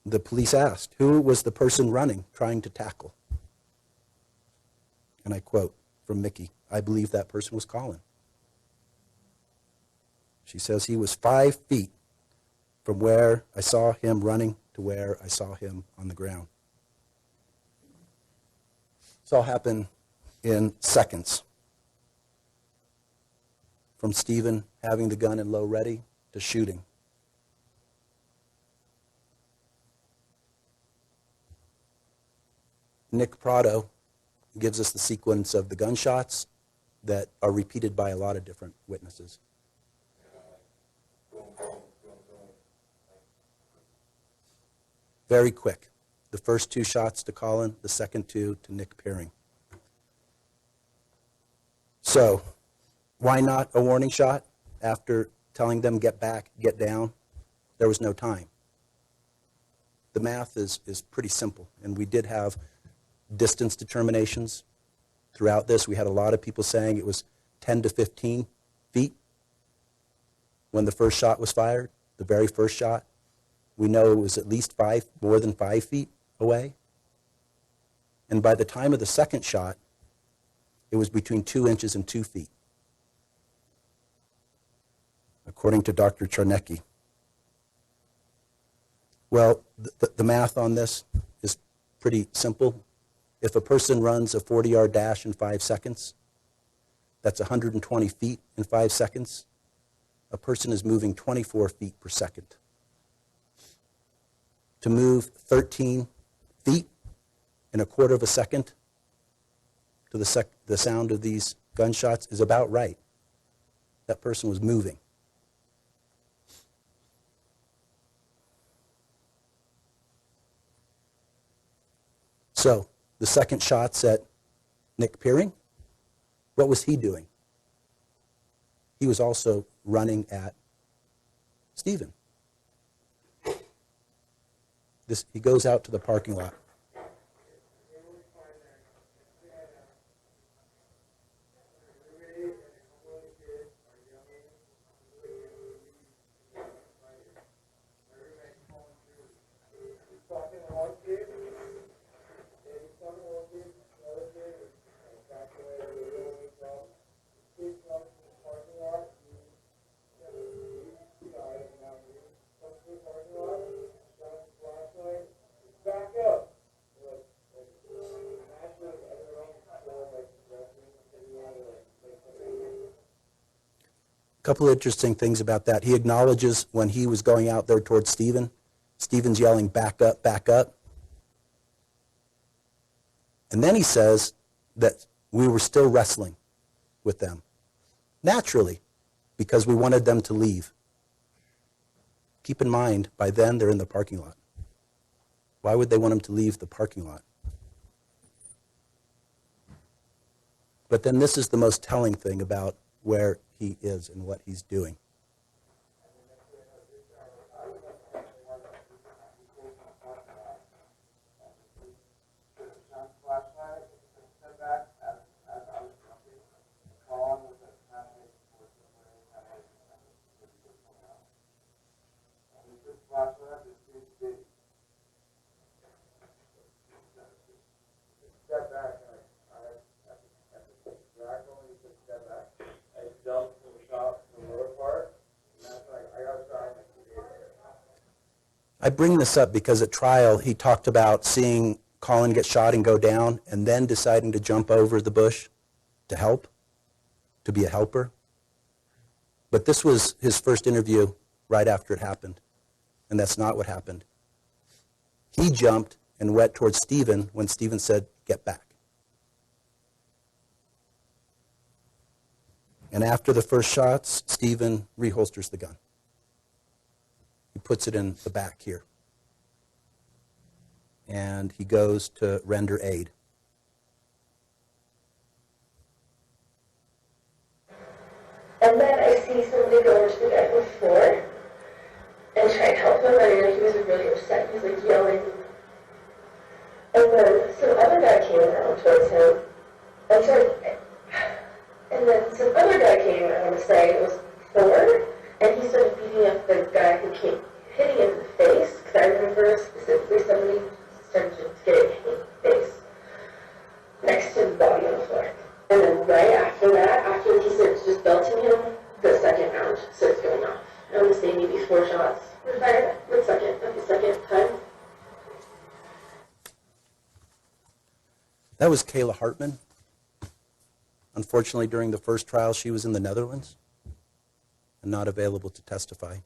The police asked, who was the person running, trying to tackle? And I quote from Mickey, I believe that person was Colin. She says he was 5 feet from where I saw him running to where I saw him on the ground. This all happened in seconds. From Stephen having the gun in low ready to shooting. Nick Prado gives us the sequence of the gunshots that are repeated by a lot of different witnesses. Very quick. The first 2 shots to Colin, the second 2 to Nick Peering. So, why not a warning shot after telling them get back, get down? There was no time. The math is pretty simple, and we did have distance determinations throughout this. We had a lot of people saying it was 10 to 15 feet when the first shot was fired, the very first shot. We know it was at least more than 5 feet away. And by the time of the second shot, it was between 2 inches and 2 feet, according to Dr. Charnecki. Well, the math on this is pretty simple. If a person runs a 40-yard dash in 5 seconds, that's 120 feet in 5 seconds. A person is moving 24 feet per second. To move 13 feet in a quarter of a second to the sound of these gunshots is about right. That person was moving. So, the second shots at Nick Peering, what was he doing? He was also running at Stephen. He goes out to the parking lot. A couple of interesting things about that. He acknowledges when he was going out there towards Stephen, Stephen's yelling, back up, back up. And then he says that we were still wrestling with them. Naturally, because we wanted them to leave. Keep in mind, by then they're in the parking lot. Why would they want them to leave the parking lot? But then this is the most telling thing about where he is and what he's doing. I bring this up because at trial he talked about seeing Colin get shot and go down and then deciding to jump over the bush to help, to be a helper. But this was his first interview right after it happened, and that's not what happened. He jumped and went towards Stephen when Stephen said, "Get back." And after the first shots, Stephen reholsters the gun. He puts it in the back here. And he goes to render aid. And then I see somebody go over to the guy before and try to help him, and he was really upset. He was like yelling. And then some other guy came around towards him. And then some other guy came, I want to say, it was 4, and he started beating up the guy who came hitting him in the face, because I remember specifically somebody started just getting hit in the face next to his body on the floor. And then right after that, after he started just belting him, the second round starts going off. I want to say maybe 4 shots were fired at the second time. That was Kayla Hartman. Unfortunately, during the first trial, she was in the Netherlands and not available to testify.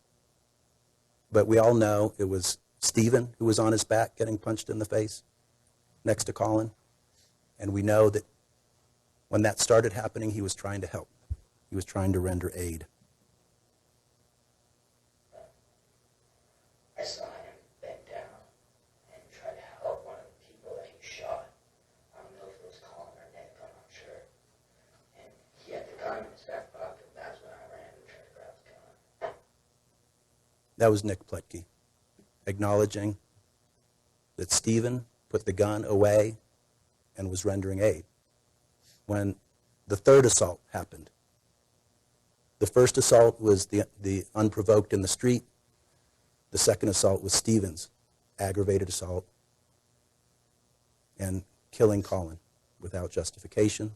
But we all know it was Stephen who was on his back getting punched in the face next to Colin. And we know that when that started happening, he was trying to help. He was trying to render aid. I saw him bend down and try to help one of the people that he shot. I don't know if it was Colin or Nick, I'm not sure. And he had the gun in his back pocket. That's when I ran and tried to grab the gun. That was Nick Pletke, acknowledging that Stephen put the gun away and was rendering aid when the third assault happened. The first assault was the unprovoked in the street. The second assault was Stephen's aggravated assault and killing Colin without justification.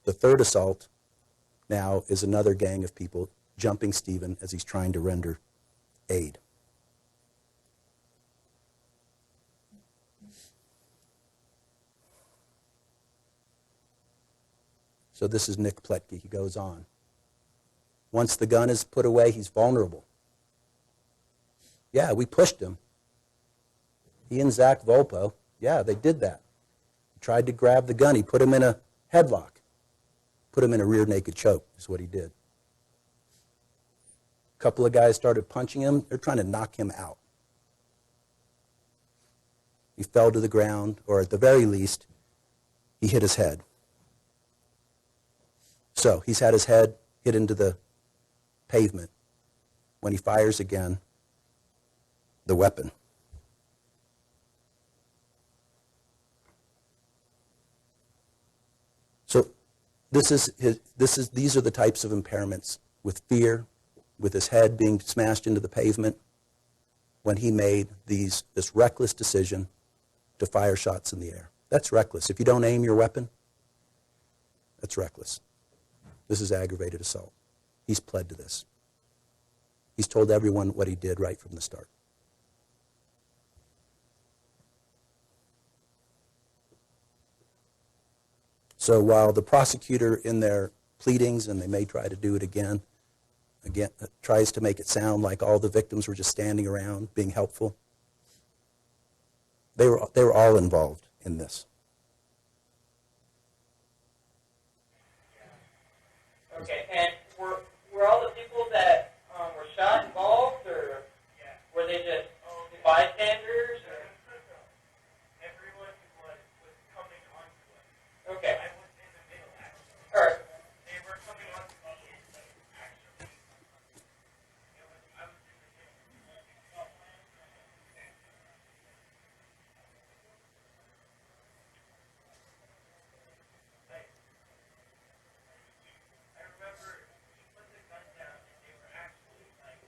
The third assault now is another gang of people jumping Stephen as he's trying to render aid. So this is Nick Pletke. He goes on. Once the gun is put away, he's vulnerable. Yeah, we pushed him. He and Zach Volpo, yeah, they did that. He tried to grab the gun. He put him in a headlock. Put him in a rear naked choke is what he did. A couple of guys started punching him. They're trying to knock him out. He fell to the ground, or at the very least, he hit his head. So he's had his head hit into the pavement. When he fires again, the weapon. So these are the types of impairments with fear, with his head being smashed into the pavement, when he made this reckless decision to fire shots in the air. That's reckless. If you don't aim your weapon, that's reckless. This is aggravated assault. He's pled to this. He's told everyone what he did right from the start. So while the prosecutor in their pleadings, and they may try to do it again, tries to make it sound like all the victims were just standing around being helpful, they were all involved in this. Okay, and were all the people that were shot involved, or were they just bystanders? Or? Everyone was coming onto us. Okay. I was in the middle, actually. All right. They were coming onto me, actually. I was in the middle. I remember he put the gun down and they were actually like,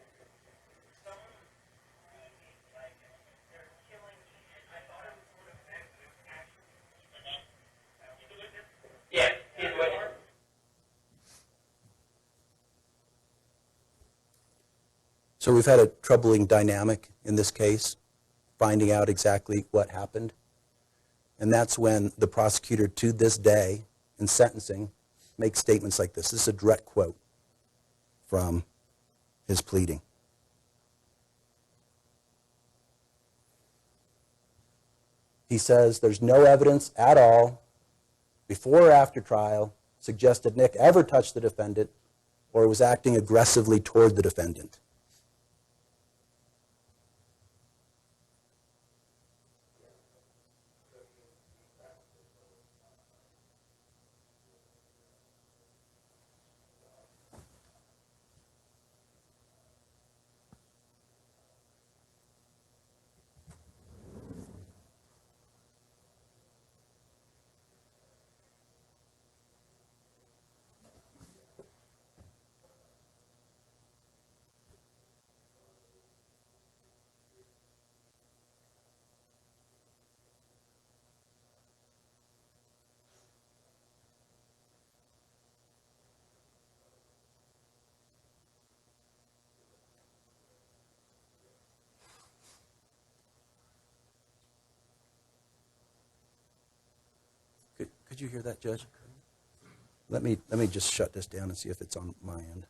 someone was screaming like they're killing me, and I thought it was sort of bad, but it was actually he's a witness. Yeah, he's a witness. So we've had a troubling dynamic in this case, finding out exactly what happened. And that's when the prosecutor, to this day, in sentencing, makes statements like this. This is a direct quote from his pleading. He says, there's no evidence at all, before or after trial, suggested Nick ever touched the defendant or was acting aggressively toward the defendant. Could you hear that, Judge? Let me just shut this down and see if it's on my end.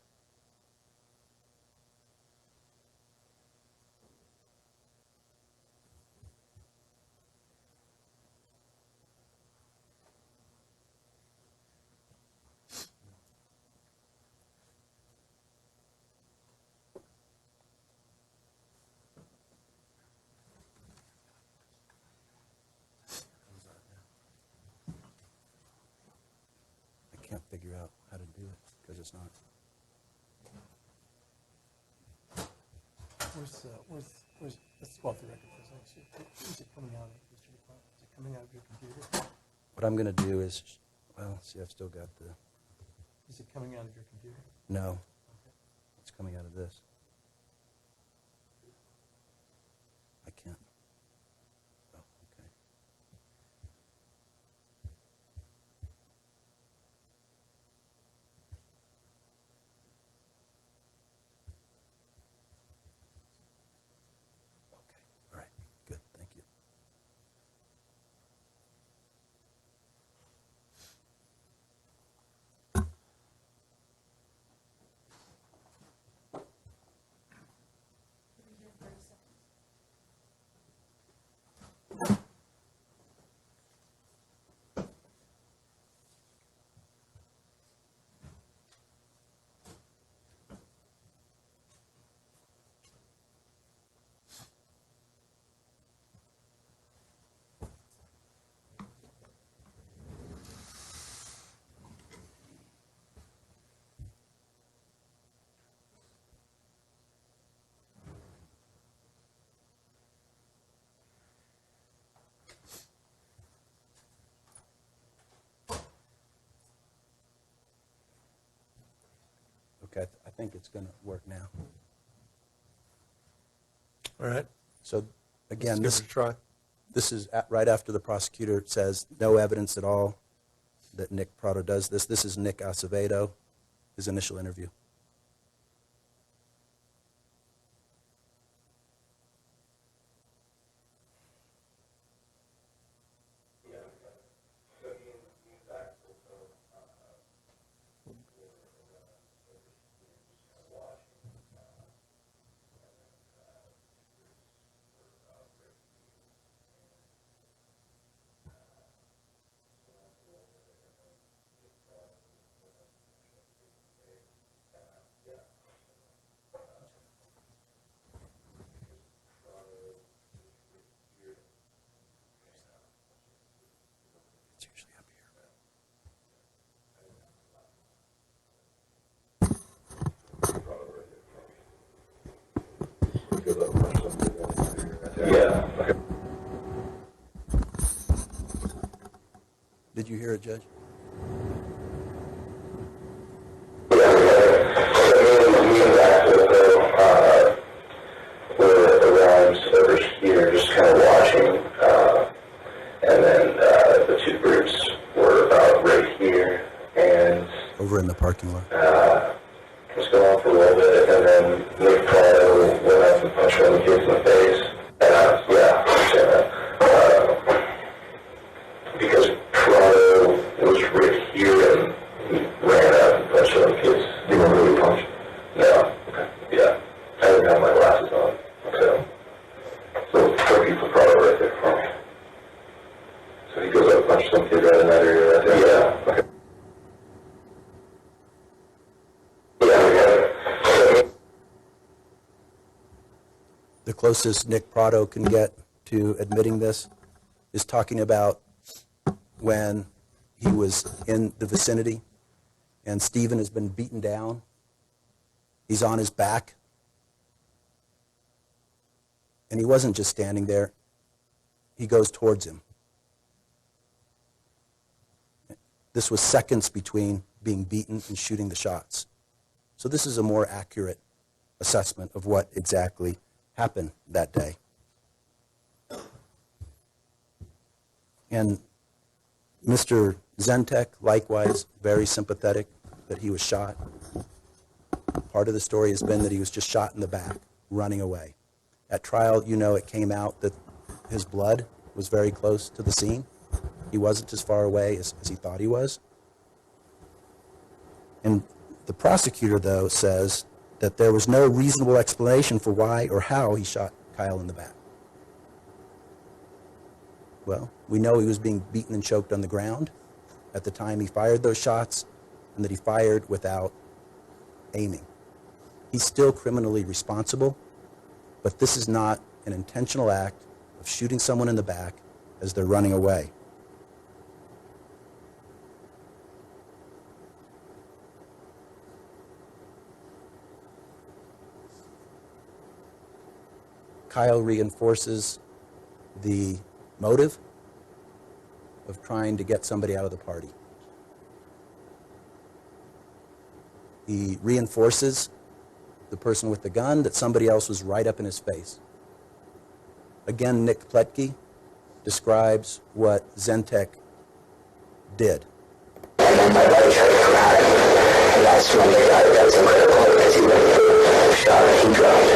I can't figure out how to do it because it's not. Let's swap the record for a second. Is it coming out of Mr. DuPont? Is it coming out of your computer? What I'm going to do is, well, see, I've still got the, Is it coming out of your computer? no, it's coming out of this. I can't. Oh, Okay, I think it's going to work now. All right. So again, Let's give it a try. this is right after the prosecutor says no evidence at all that Nick Prado does this. This is Nick Acevedo, his initial interview. It's usually up here. Did you hear it, Judge? We're around over here just kind of watching, and then the two groups were about right here, and Over in the parking lot. was going on for a little bit, and then Nick Prado went up and punched one of the kids in the face, and yeah, I understand that. Because Prado was right here, and he ran up and punched one of the kids. You weren't really punched? No. Okay. Yeah. I didn't have my glasses on. Okay. So, thank you for Prado right there for me. So he goes up and punches some kid right in that area right there? Yeah. Okay. The closest Nick Prado can get to admitting this is talking about when he was in the vicinity and Stephen has been beaten down. He's on his back. And he wasn't just standing there. He goes towards him. This was seconds between being beaten and shooting the shots. So this is a more accurate assessment of what exactly happened that day. And Mr. Zentek, likewise, very sympathetic that he was shot. Part of the story has been that he was just shot in the back, running away. At trial, you know, it came out that his blood was very close to the scene. He wasn't as far away as he thought he was. And the prosecutor, though, says that there was no reasonable explanation for why or how he shot Kyle in the back. Well, we know he was being beaten and choked on the ground at the time he fired those shots, and that he fired without aiming. He's still criminally responsible, but this is not an intentional act of shooting someone in the back as they're running away. Kyle reinforces the motive of trying to get somebody out of the party. He reinforces the person with the gun that somebody else was right up in his face. Again, Nick Pletke describes what Zentek did. And then my buddy tried to come at him, and that's when the guy that was in critical because he went for a shot and he dropped.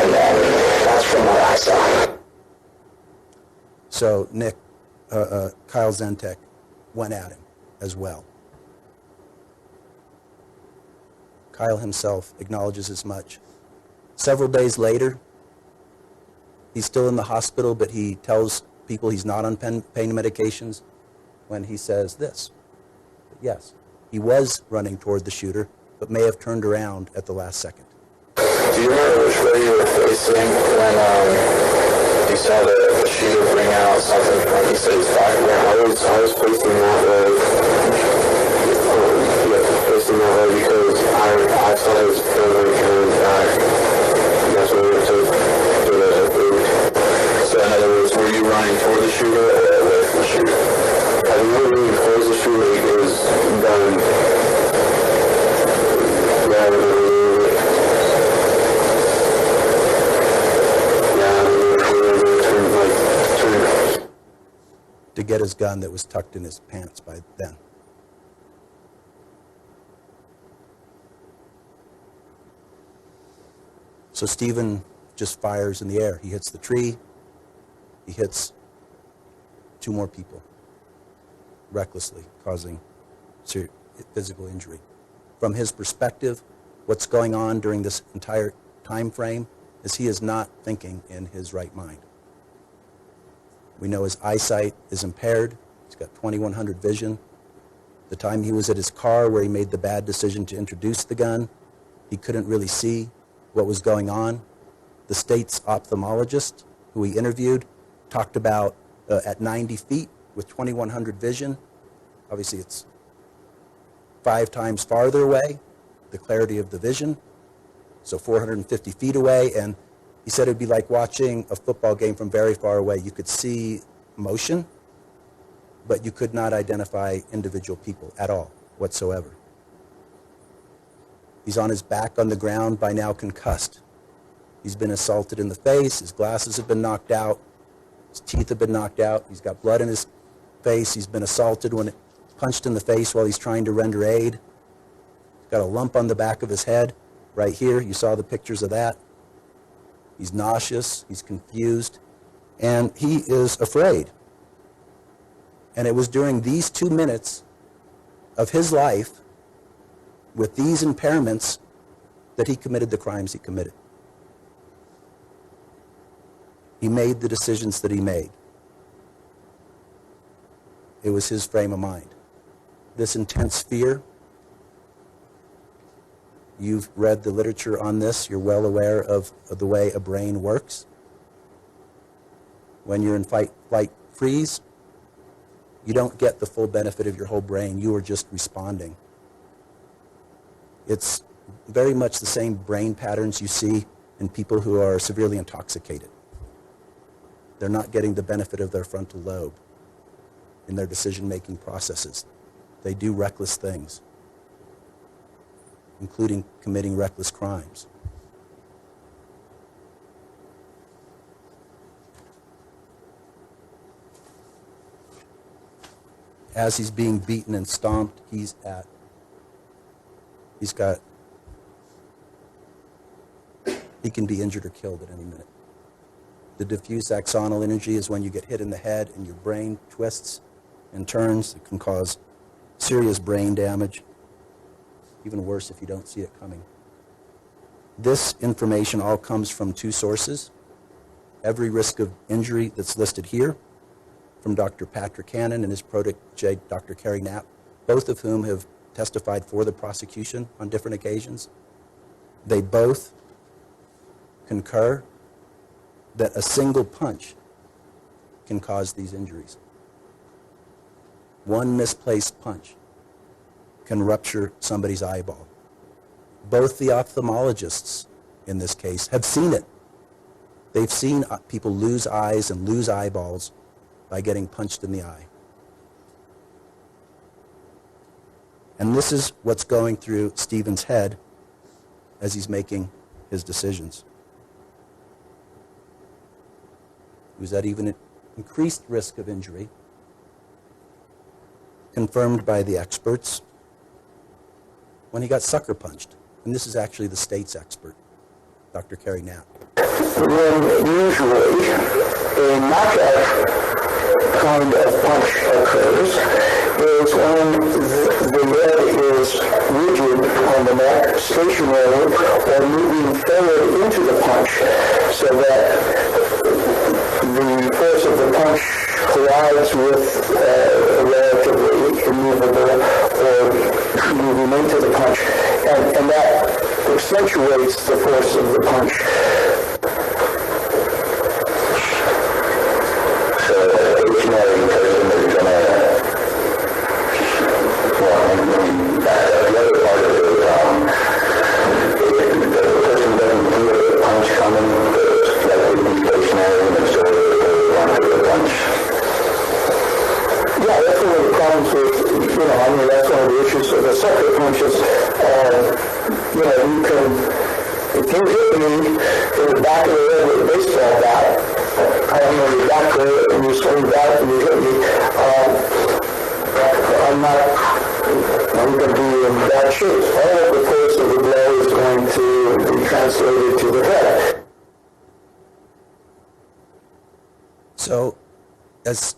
And then that's from what I saw. So Kyle Zentek went at him as well. Kyle himself acknowledges as much. Several days later, he's still in the hospital, but he tells people he's not on pain medications when he says this. Yes, he was running toward the shooter, but may have turned around at the last second. Do you remember which way you were facing when you saw the shooter bring out something from he said he's firing? I was facing that way. Facing that way because I thought it was filming coming back. And that's what we were to do as a group. So in other words, were you running toward the shooter or away from the shooter? I was moving towards the shooter. He was going. Yeah, his gun that was tucked in his pants by then. So Stephen just fires in the air. He hits the tree. He hits 2 more people recklessly, causing serious physical injury. From his perspective, what's going on during this entire time frame is he is not thinking in his right mind. We know his eyesight is impaired. He's got 2100 vision. The time he was at his car where he made the bad decision to introduce the gun, he couldn't really see what was going on. The state's ophthalmologist, who he interviewed, talked about at 90 feet with 2100 vision. Obviously, it's 5 times farther away, the clarity of the vision, so 450 feet away. And he said it'd be like watching a football game from very far away. You could see motion, but you could not identify individual people at all whatsoever. He's on his back on the ground, by now concussed. He's been assaulted in the face. His glasses have been knocked out. His teeth have been knocked out. He's got blood in his face. He's been assaulted when punched in the face while he's trying to render aid. He's got a lump on the back of his head right here. You saw the pictures of that. He's nauseous. He's confused. And he is afraid. And it was during these 2 minutes of his life with these impairments that he committed the crimes he committed. He made the decisions that he made. It was his frame of mind. This intense fear, you've read the literature on this, you're well aware of the way a brain works. When you're in fight, flight, freeze, you don't get the full benefit of your whole brain. You are just responding. It's very much the same brain patterns you see in people who are severely intoxicated. They're not getting the benefit of their frontal lobe in their decision-making processes. They do reckless things, including committing reckless crimes. As he's being beaten and stomped, he can be injured or killed at any minute. The diffuse axonal energy is when you get hit in the head and your brain twists and turns. It can cause serious brain damage, even worse if you don't see it coming. This information all comes from 2 sources. Every risk of injury that's listed here, from Dr. Patrick Hannon and his protege, Dr. Carrie Knapp, both of whom have testified for the prosecution on different occasions. They both concur that a single punch can cause these injuries. One misplaced punch can rupture somebody's eyeball. Both the ophthalmologists in this case have seen it. They've seen people lose eyes and lose eyeballs by getting punched in the eye. And this is what's going through Stephen's head as he's making his decisions. He was at even an increased risk of injury, confirmed by the experts, when he got sucker punched. And this is actually the state's expert, Dr. Carrie Knapp. When usually a knockout kind of punch occurs is when the head is rigid on the neck, stationary, or moving forward into the punch, so that the force of the punch collides with a relatively immovable or moving into the punch, and that accentuates the force of the punch. So it's not a person that's going to, the other part of it, if the person doesn't feel the punch coming, it's likely to be stationary and so on to the punch. Yeah, that's one of the problems with, that's one of the issues of the sucker punches. You can, if you hit me in the back of the head with a baseball bat, I don't know exactly, you swing back and you hit me. I'm going to be in bad shape. All of the force of the blow is going to be translated to the head. So, as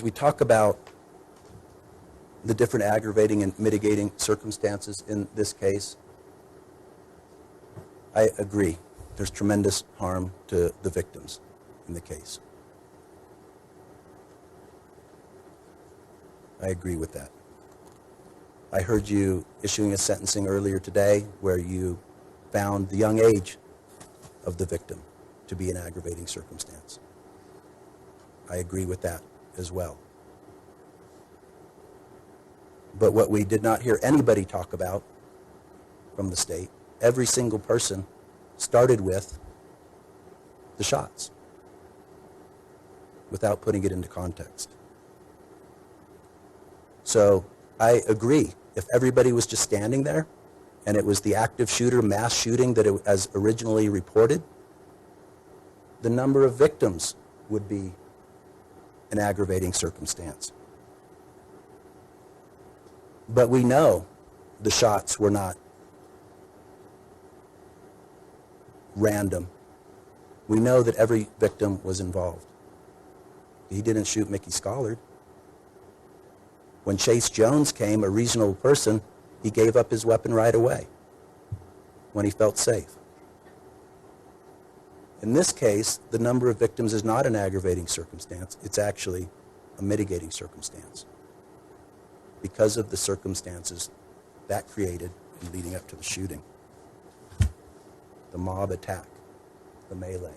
we talk about the different aggravating and mitigating circumstances in this case, I agree. There's tremendous harm to the victims in the case. I agree with that. I heard you issuing a sentencing earlier today where you found the young age of the victim to be an aggravating circumstance. I agree with that as well. But what we did not hear anybody talk about from the state, every single person started with the shots without putting it into context. So I agree. If everybody was just standing there and it was the active shooter mass shooting that it as originally reported, the number of victims would be an aggravating circumstance. But we know the shots were not random. We know that every victim was involved. He didn't shoot Mickey Scollard. When Chase Jones came, a reasonable person, he gave up his weapon right away when he felt safe. In this case, the number of victims is not an aggravating circumstance. It's actually a mitigating circumstance because of the circumstances that created leading up to the shooting. The mob attack, the melee.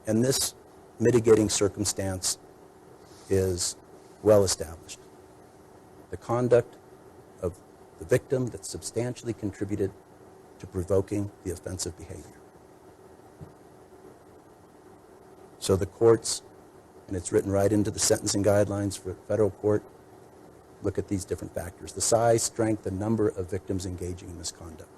And this mitigating circumstance is well established. The conduct of the victim that substantially contributed to provoking the offensive behavior. So the courts, and it's written right into the sentencing guidelines for federal court, look at these different factors: the size, strength, and number of victims engaging in misconduct.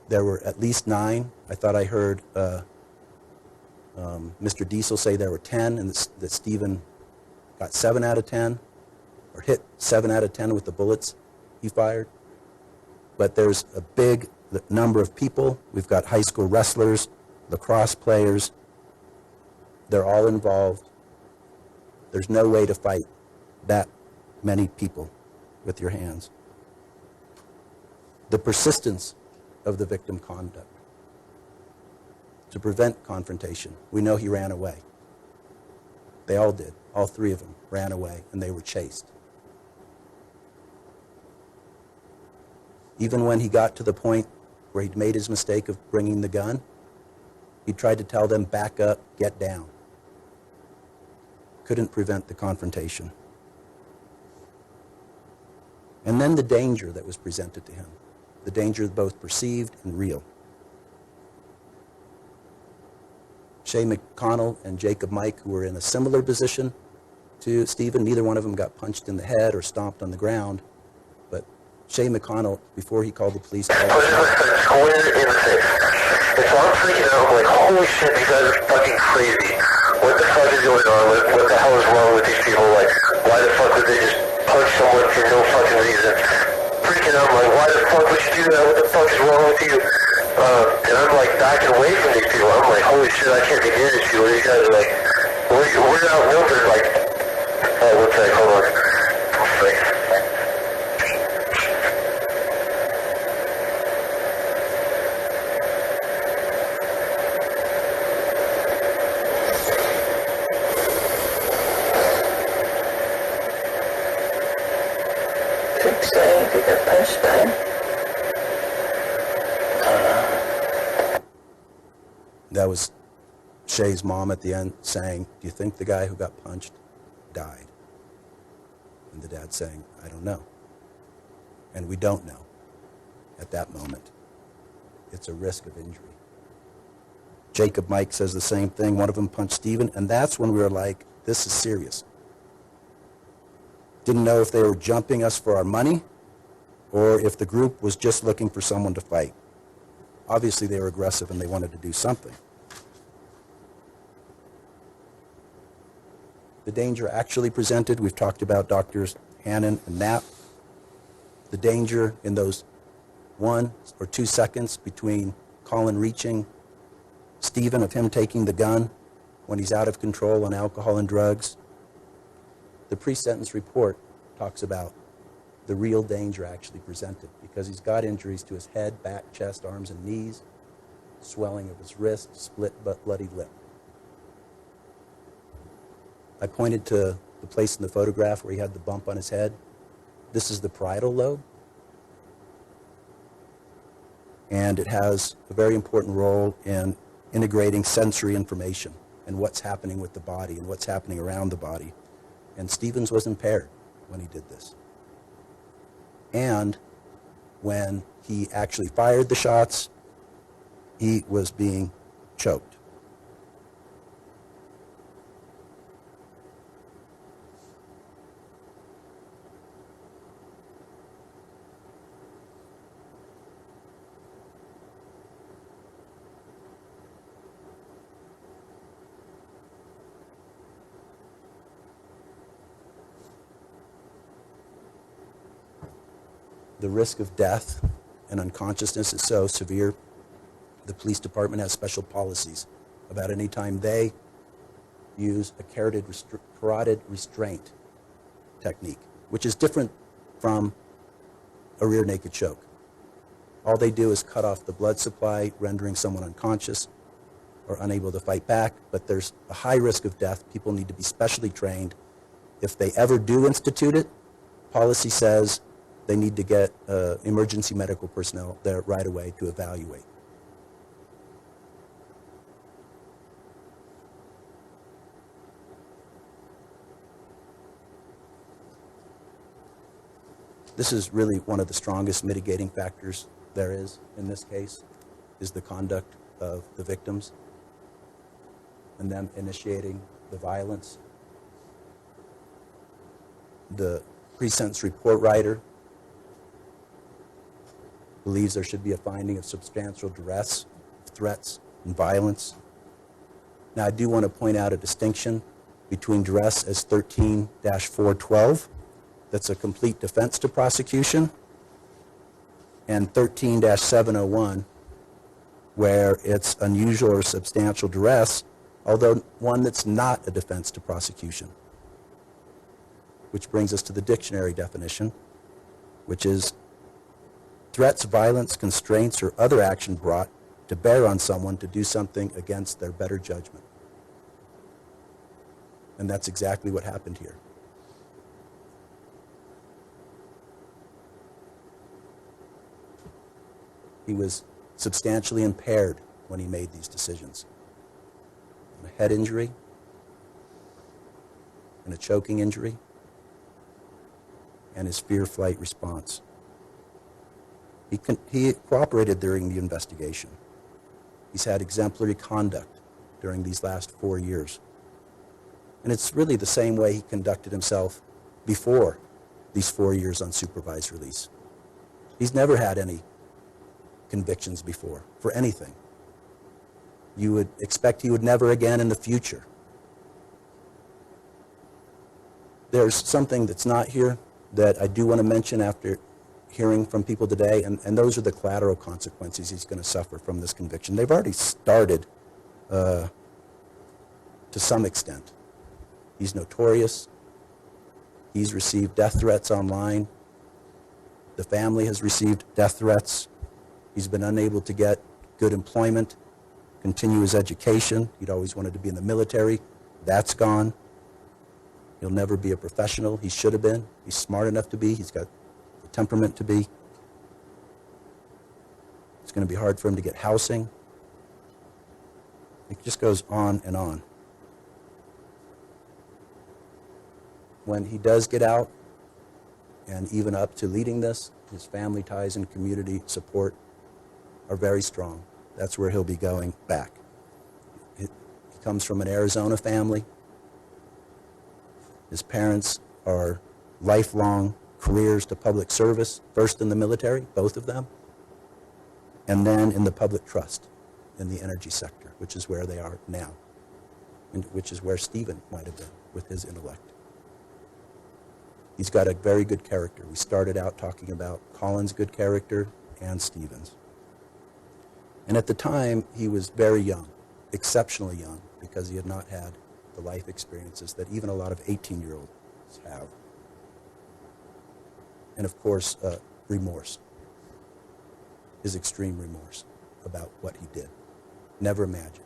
There were at least 9. I thought I heard Mr. Diesel say there were 10, and that Stephen got 7 out of 10, or hit 7 out of 10 with the bullets he fired. But there's a big number of people. We've got high school wrestlers, lacrosse players. They're all involved. There's no way to fight that many people with your hands. The persistence of the victim conduct to prevent confrontation. We know he ran away. They all did. All 3 of them ran away, and they were chased. Even when he got to the point where he'd made his mistake of bringing the gun, he tried to tell them, back up, get down. Couldn't prevent the confrontation. And then the danger that was presented to him. The danger both perceived and real. Shay McConnell and Jacob Mike, who were in a similar position to Stephen, neither one of them got punched in the head or stomped on the ground. But Shay McConnell, before he called the police, Square in the face. And so I'm freaking out. I'm like, holy shit, these guys are fucking crazy. What the fuck is going on? What the hell is wrong with these people? Like, why the fuck would they just punch someone for no fucking reason? Freaking out. I'm like, why the fuck would you do that? What the fuck is wrong with you? And I'm like backing away from these people. I'm like, holy shit, I can't be near these people. These guys are like, we're outnumbered. Like, one sec, hold on. Thanks. Saying he got punched by. that was Shay's mom at the end saying, do you think the guy who got punched died? And the dad saying, I don't know. And we don't know at that moment. It's a risk of injury. Jacob Mike says the same thing. One of them punched Stephen, and that's when we were like, this is serious. Didn't know if they were jumping us for our money or if the group was just looking for someone to fight. Obviously, they were aggressive and they wanted to do something. The danger actually presented, we've talked about Doctors Hannon and Knapp. The danger in those 1 or 2 seconds between Colin reaching Stephen, of him taking the gun when he's out of control on alcohol and drugs. The pre-sentence report talks about the real danger actually presented because he's got injuries to his head, back, chest, arms, and knees, swelling of his wrist, split but bloody lip. I pointed to the place in the photograph where he had the bump on his head. This is the parietal lobe. And it has a very important role in integrating sensory information and what's happening with the body and what's happening around the body. And Stevens was impaired when he did this. And when he actually fired the shots, he was being choked. The risk of death and unconsciousness is so severe, the police department has special policies about any time they use a carotid restraint technique, which is different from a rear naked choke. All they do is cut off the blood supply, rendering someone unconscious or unable to fight back, but there's a high risk of death. People need to be specially trained. If they ever do institute it, policy says they need to get emergency medical personnel there right away to evaluate. This is really one of the strongest mitigating factors there is in this case, is the conduct of the victims and them initiating the violence. The pre-sentence report writer believes there should be a finding of substantial duress, threats, and violence. Now, I do want to point out a distinction between duress as 13-412, that's a complete defense to prosecution, and 13-701, where it's unusual or substantial duress, although one that's not a defense to prosecution. Which brings us to the dictionary definition, which is threats, violence, constraints, or other action brought to bear on someone to do something against their better judgment. And that's exactly what happened here. He was substantially impaired when he made these decisions. A head injury and a choking injury and his fear-flight response. He cooperated during the investigation. He's had exemplary conduct during these last 4 years. And it's really the same way he conducted himself before these 4 years on supervised release. He's never had any convictions before for anything. You would expect he would never again in the future. There's something that's not here that I do want to mention after hearing from people today, and those are the collateral consequences he's going to suffer from this conviction. They've already started to some extent. He's notorious. He's received death threats online. The family has received death threats. He's been unable to get good employment, continue his education. He'd always wanted to be in the military. That's gone. He'll never be a professional. He should have been. He's smart enough to be. He's got the temperament to be. It's going to be hard for him to get housing. It just goes on and on. When he does get out, and even up to leading this, his family ties and community support are very strong. That's where he'll be going back. He comes from an Arizona family. His parents are lifelong careers to public service, first in the military, both of them, and then in the public trust in the energy sector, which is where they are now, and which is where Stephen might have been with his intellect. He's got a very good character. We started out talking about Colin's good character and Stephen's. And at the time, he was very young, exceptionally young, because he had not had the life experiences that even a lot of 18-year-olds have. And of course, remorse, his extreme remorse about what he did. Never imagined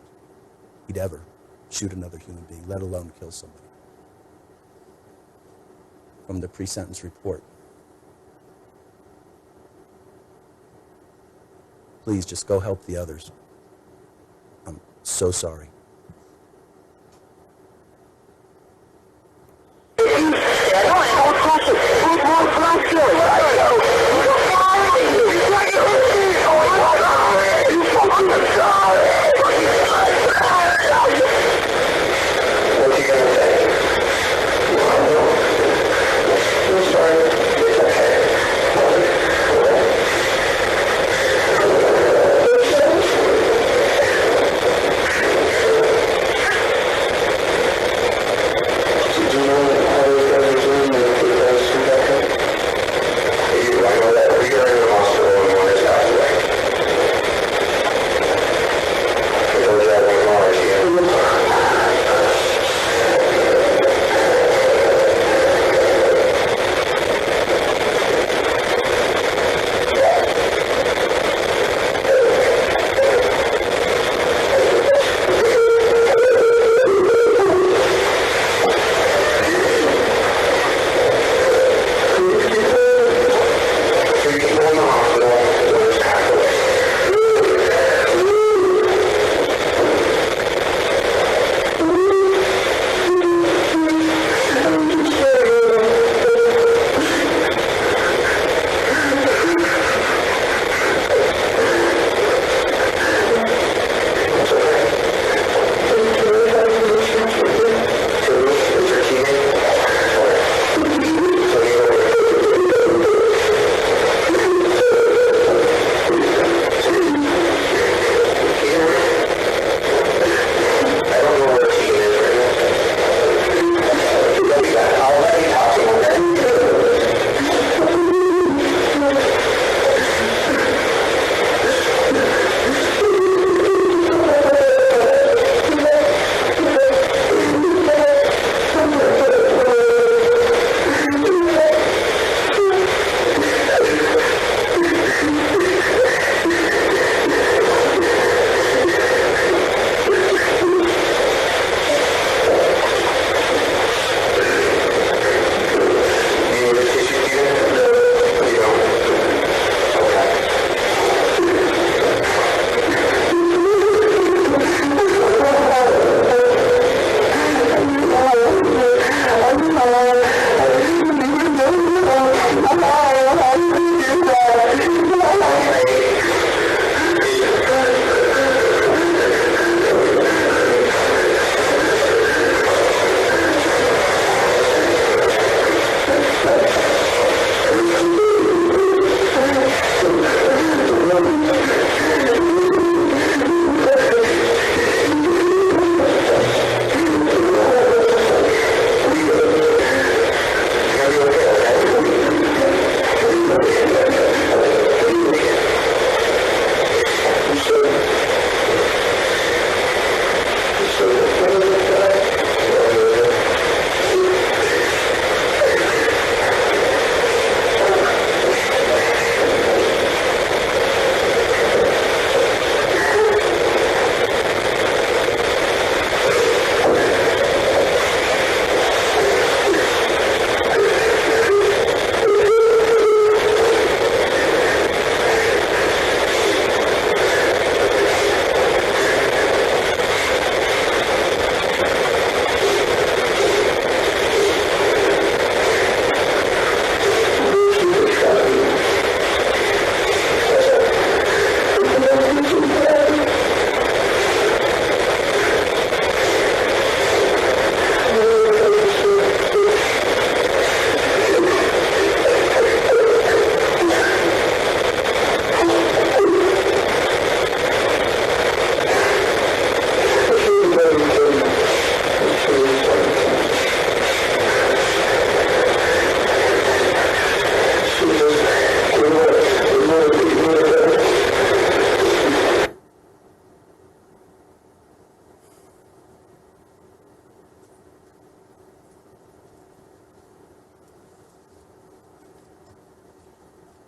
he'd ever shoot another human being, let alone kill somebody. From the pre-sentence report. Please just go help the others. I'm so sorry. Sorry.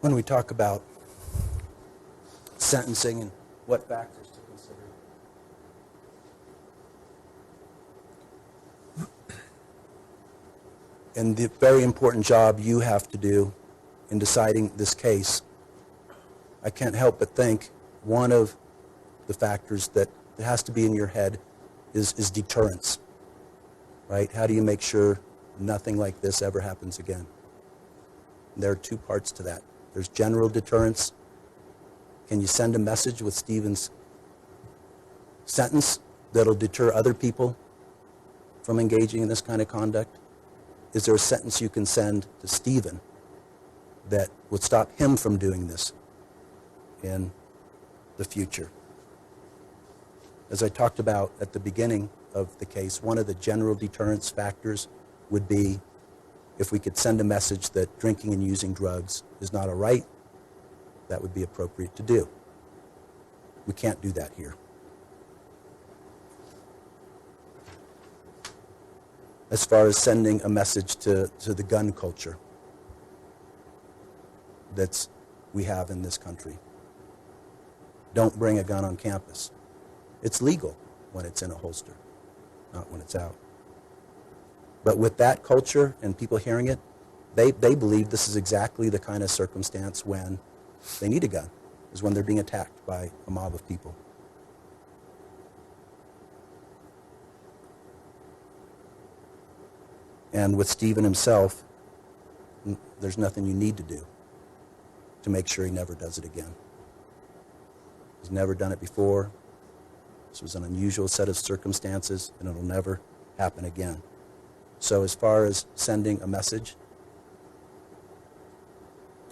when we talk about sentencing and what factors to consider. And the very important job you have to do in deciding this case, I can't help but think one of the factors that has to be in your head is deterrence, right? How do you make sure nothing like this ever happens again? And there are two parts to that. There's general deterrence. Can you send a message with Stephen's sentence that'll deter other people from engaging in this kind of conduct? Is there a sentence you can send to Stephen that would stop him from doing this in the future? As I talked about at the beginning of the case, one of the general deterrence factors would be if we could send a message that drinking and using drugs is not a right, that would be appropriate to do. We can't do that here. As far as sending a message to the gun culture that we have in this country. Don't bring a gun on campus. It's legal when it's in a holster, not when it's out. But with that culture and people hearing it, they believe this is exactly the kind of circumstance when they need a gun, is when they're being attacked by a mob of people. And with Stephen himself, there's nothing you need to do to make sure he never does it again. He's never done it before. This was an unusual set of circumstances, and it'll never happen again. So as far as sending a message,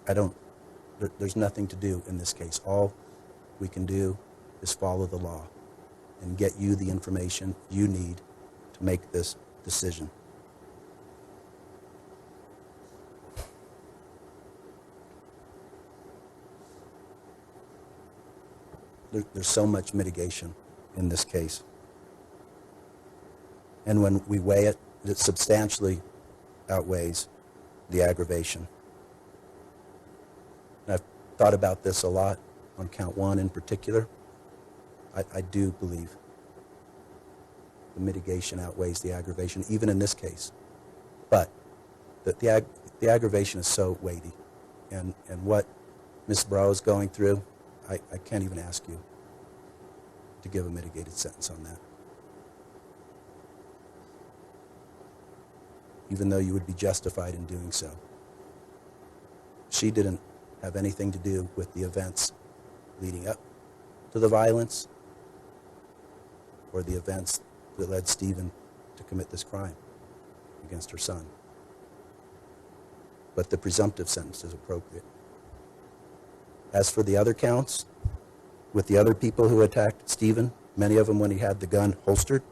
there's nothing to do in this case. All we can do is follow the law and get you the information you need to make this decision. There's so much mitigation in this case. And when we weigh it, it substantially outweighs the aggravation. And I've thought about this a lot on count one in particular. I do believe the mitigation outweighs the aggravation, even in this case. But the aggravation is so weighty. And what Ms. Brough is going through, I can't even ask you to give a mitigated sentence on that. Even though you would be justified in doing so. She didn't have anything to do with the events leading up to the violence or the events that led Stephen to commit this crime against her son. But the presumptive sentence is appropriate. As for the other counts, with the other people who attacked Stephen, many of them when he had the gun holstered,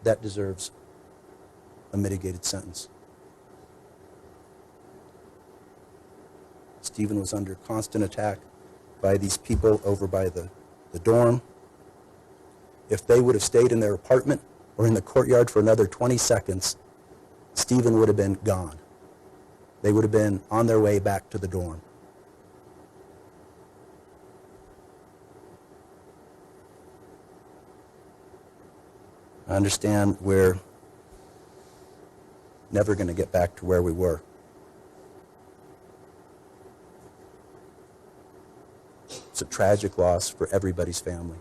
that deserves a mitigated sentence. Stephen was under constant attack by these people over by the dorm. If they would have stayed in their apartment or in the courtyard for another 20 seconds, Stephen would have been gone. They would have been on their way back to the dorm. I understand we're never going to get back to where we were. It's a tragic loss for everybody's family.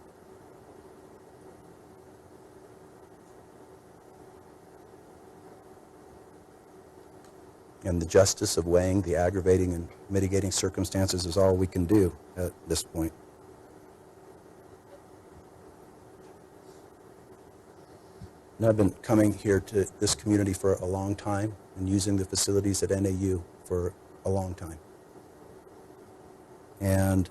And the justice of weighing the aggravating and mitigating circumstances is all we can do at this point. And I've been coming here to this community for a long time and using the facilities at NAU for a long time. And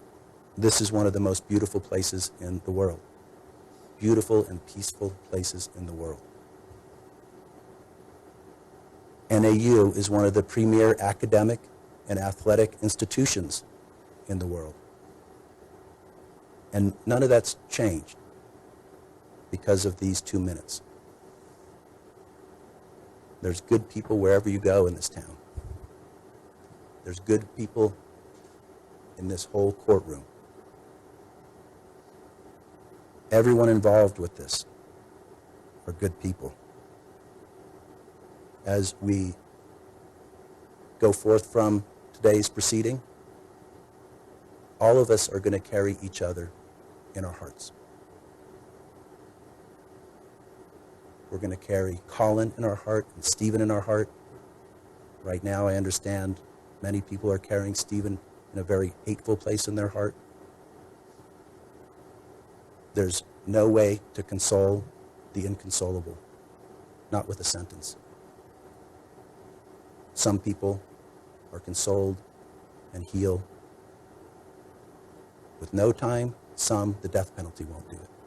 this is one of the most beautiful places in the world. Beautiful and peaceful places in the world. NAU is one of the premier academic and athletic institutions in the world. And none of that's changed because of these 2 minutes. There's good people wherever you go in this town. There's good people in this whole courtroom. Everyone involved with this are good people. As we go forth from today's proceeding, all of us are going to carry each other in our hearts. We're going to carry Colin in our heart and Stephen in our heart. Right now, I understand many people are carrying Stephen in a very hateful place in their heart. There's no way to console the inconsolable, not with a sentence. Some people are consoled and heal with no time. Some, the death penalty won't do it.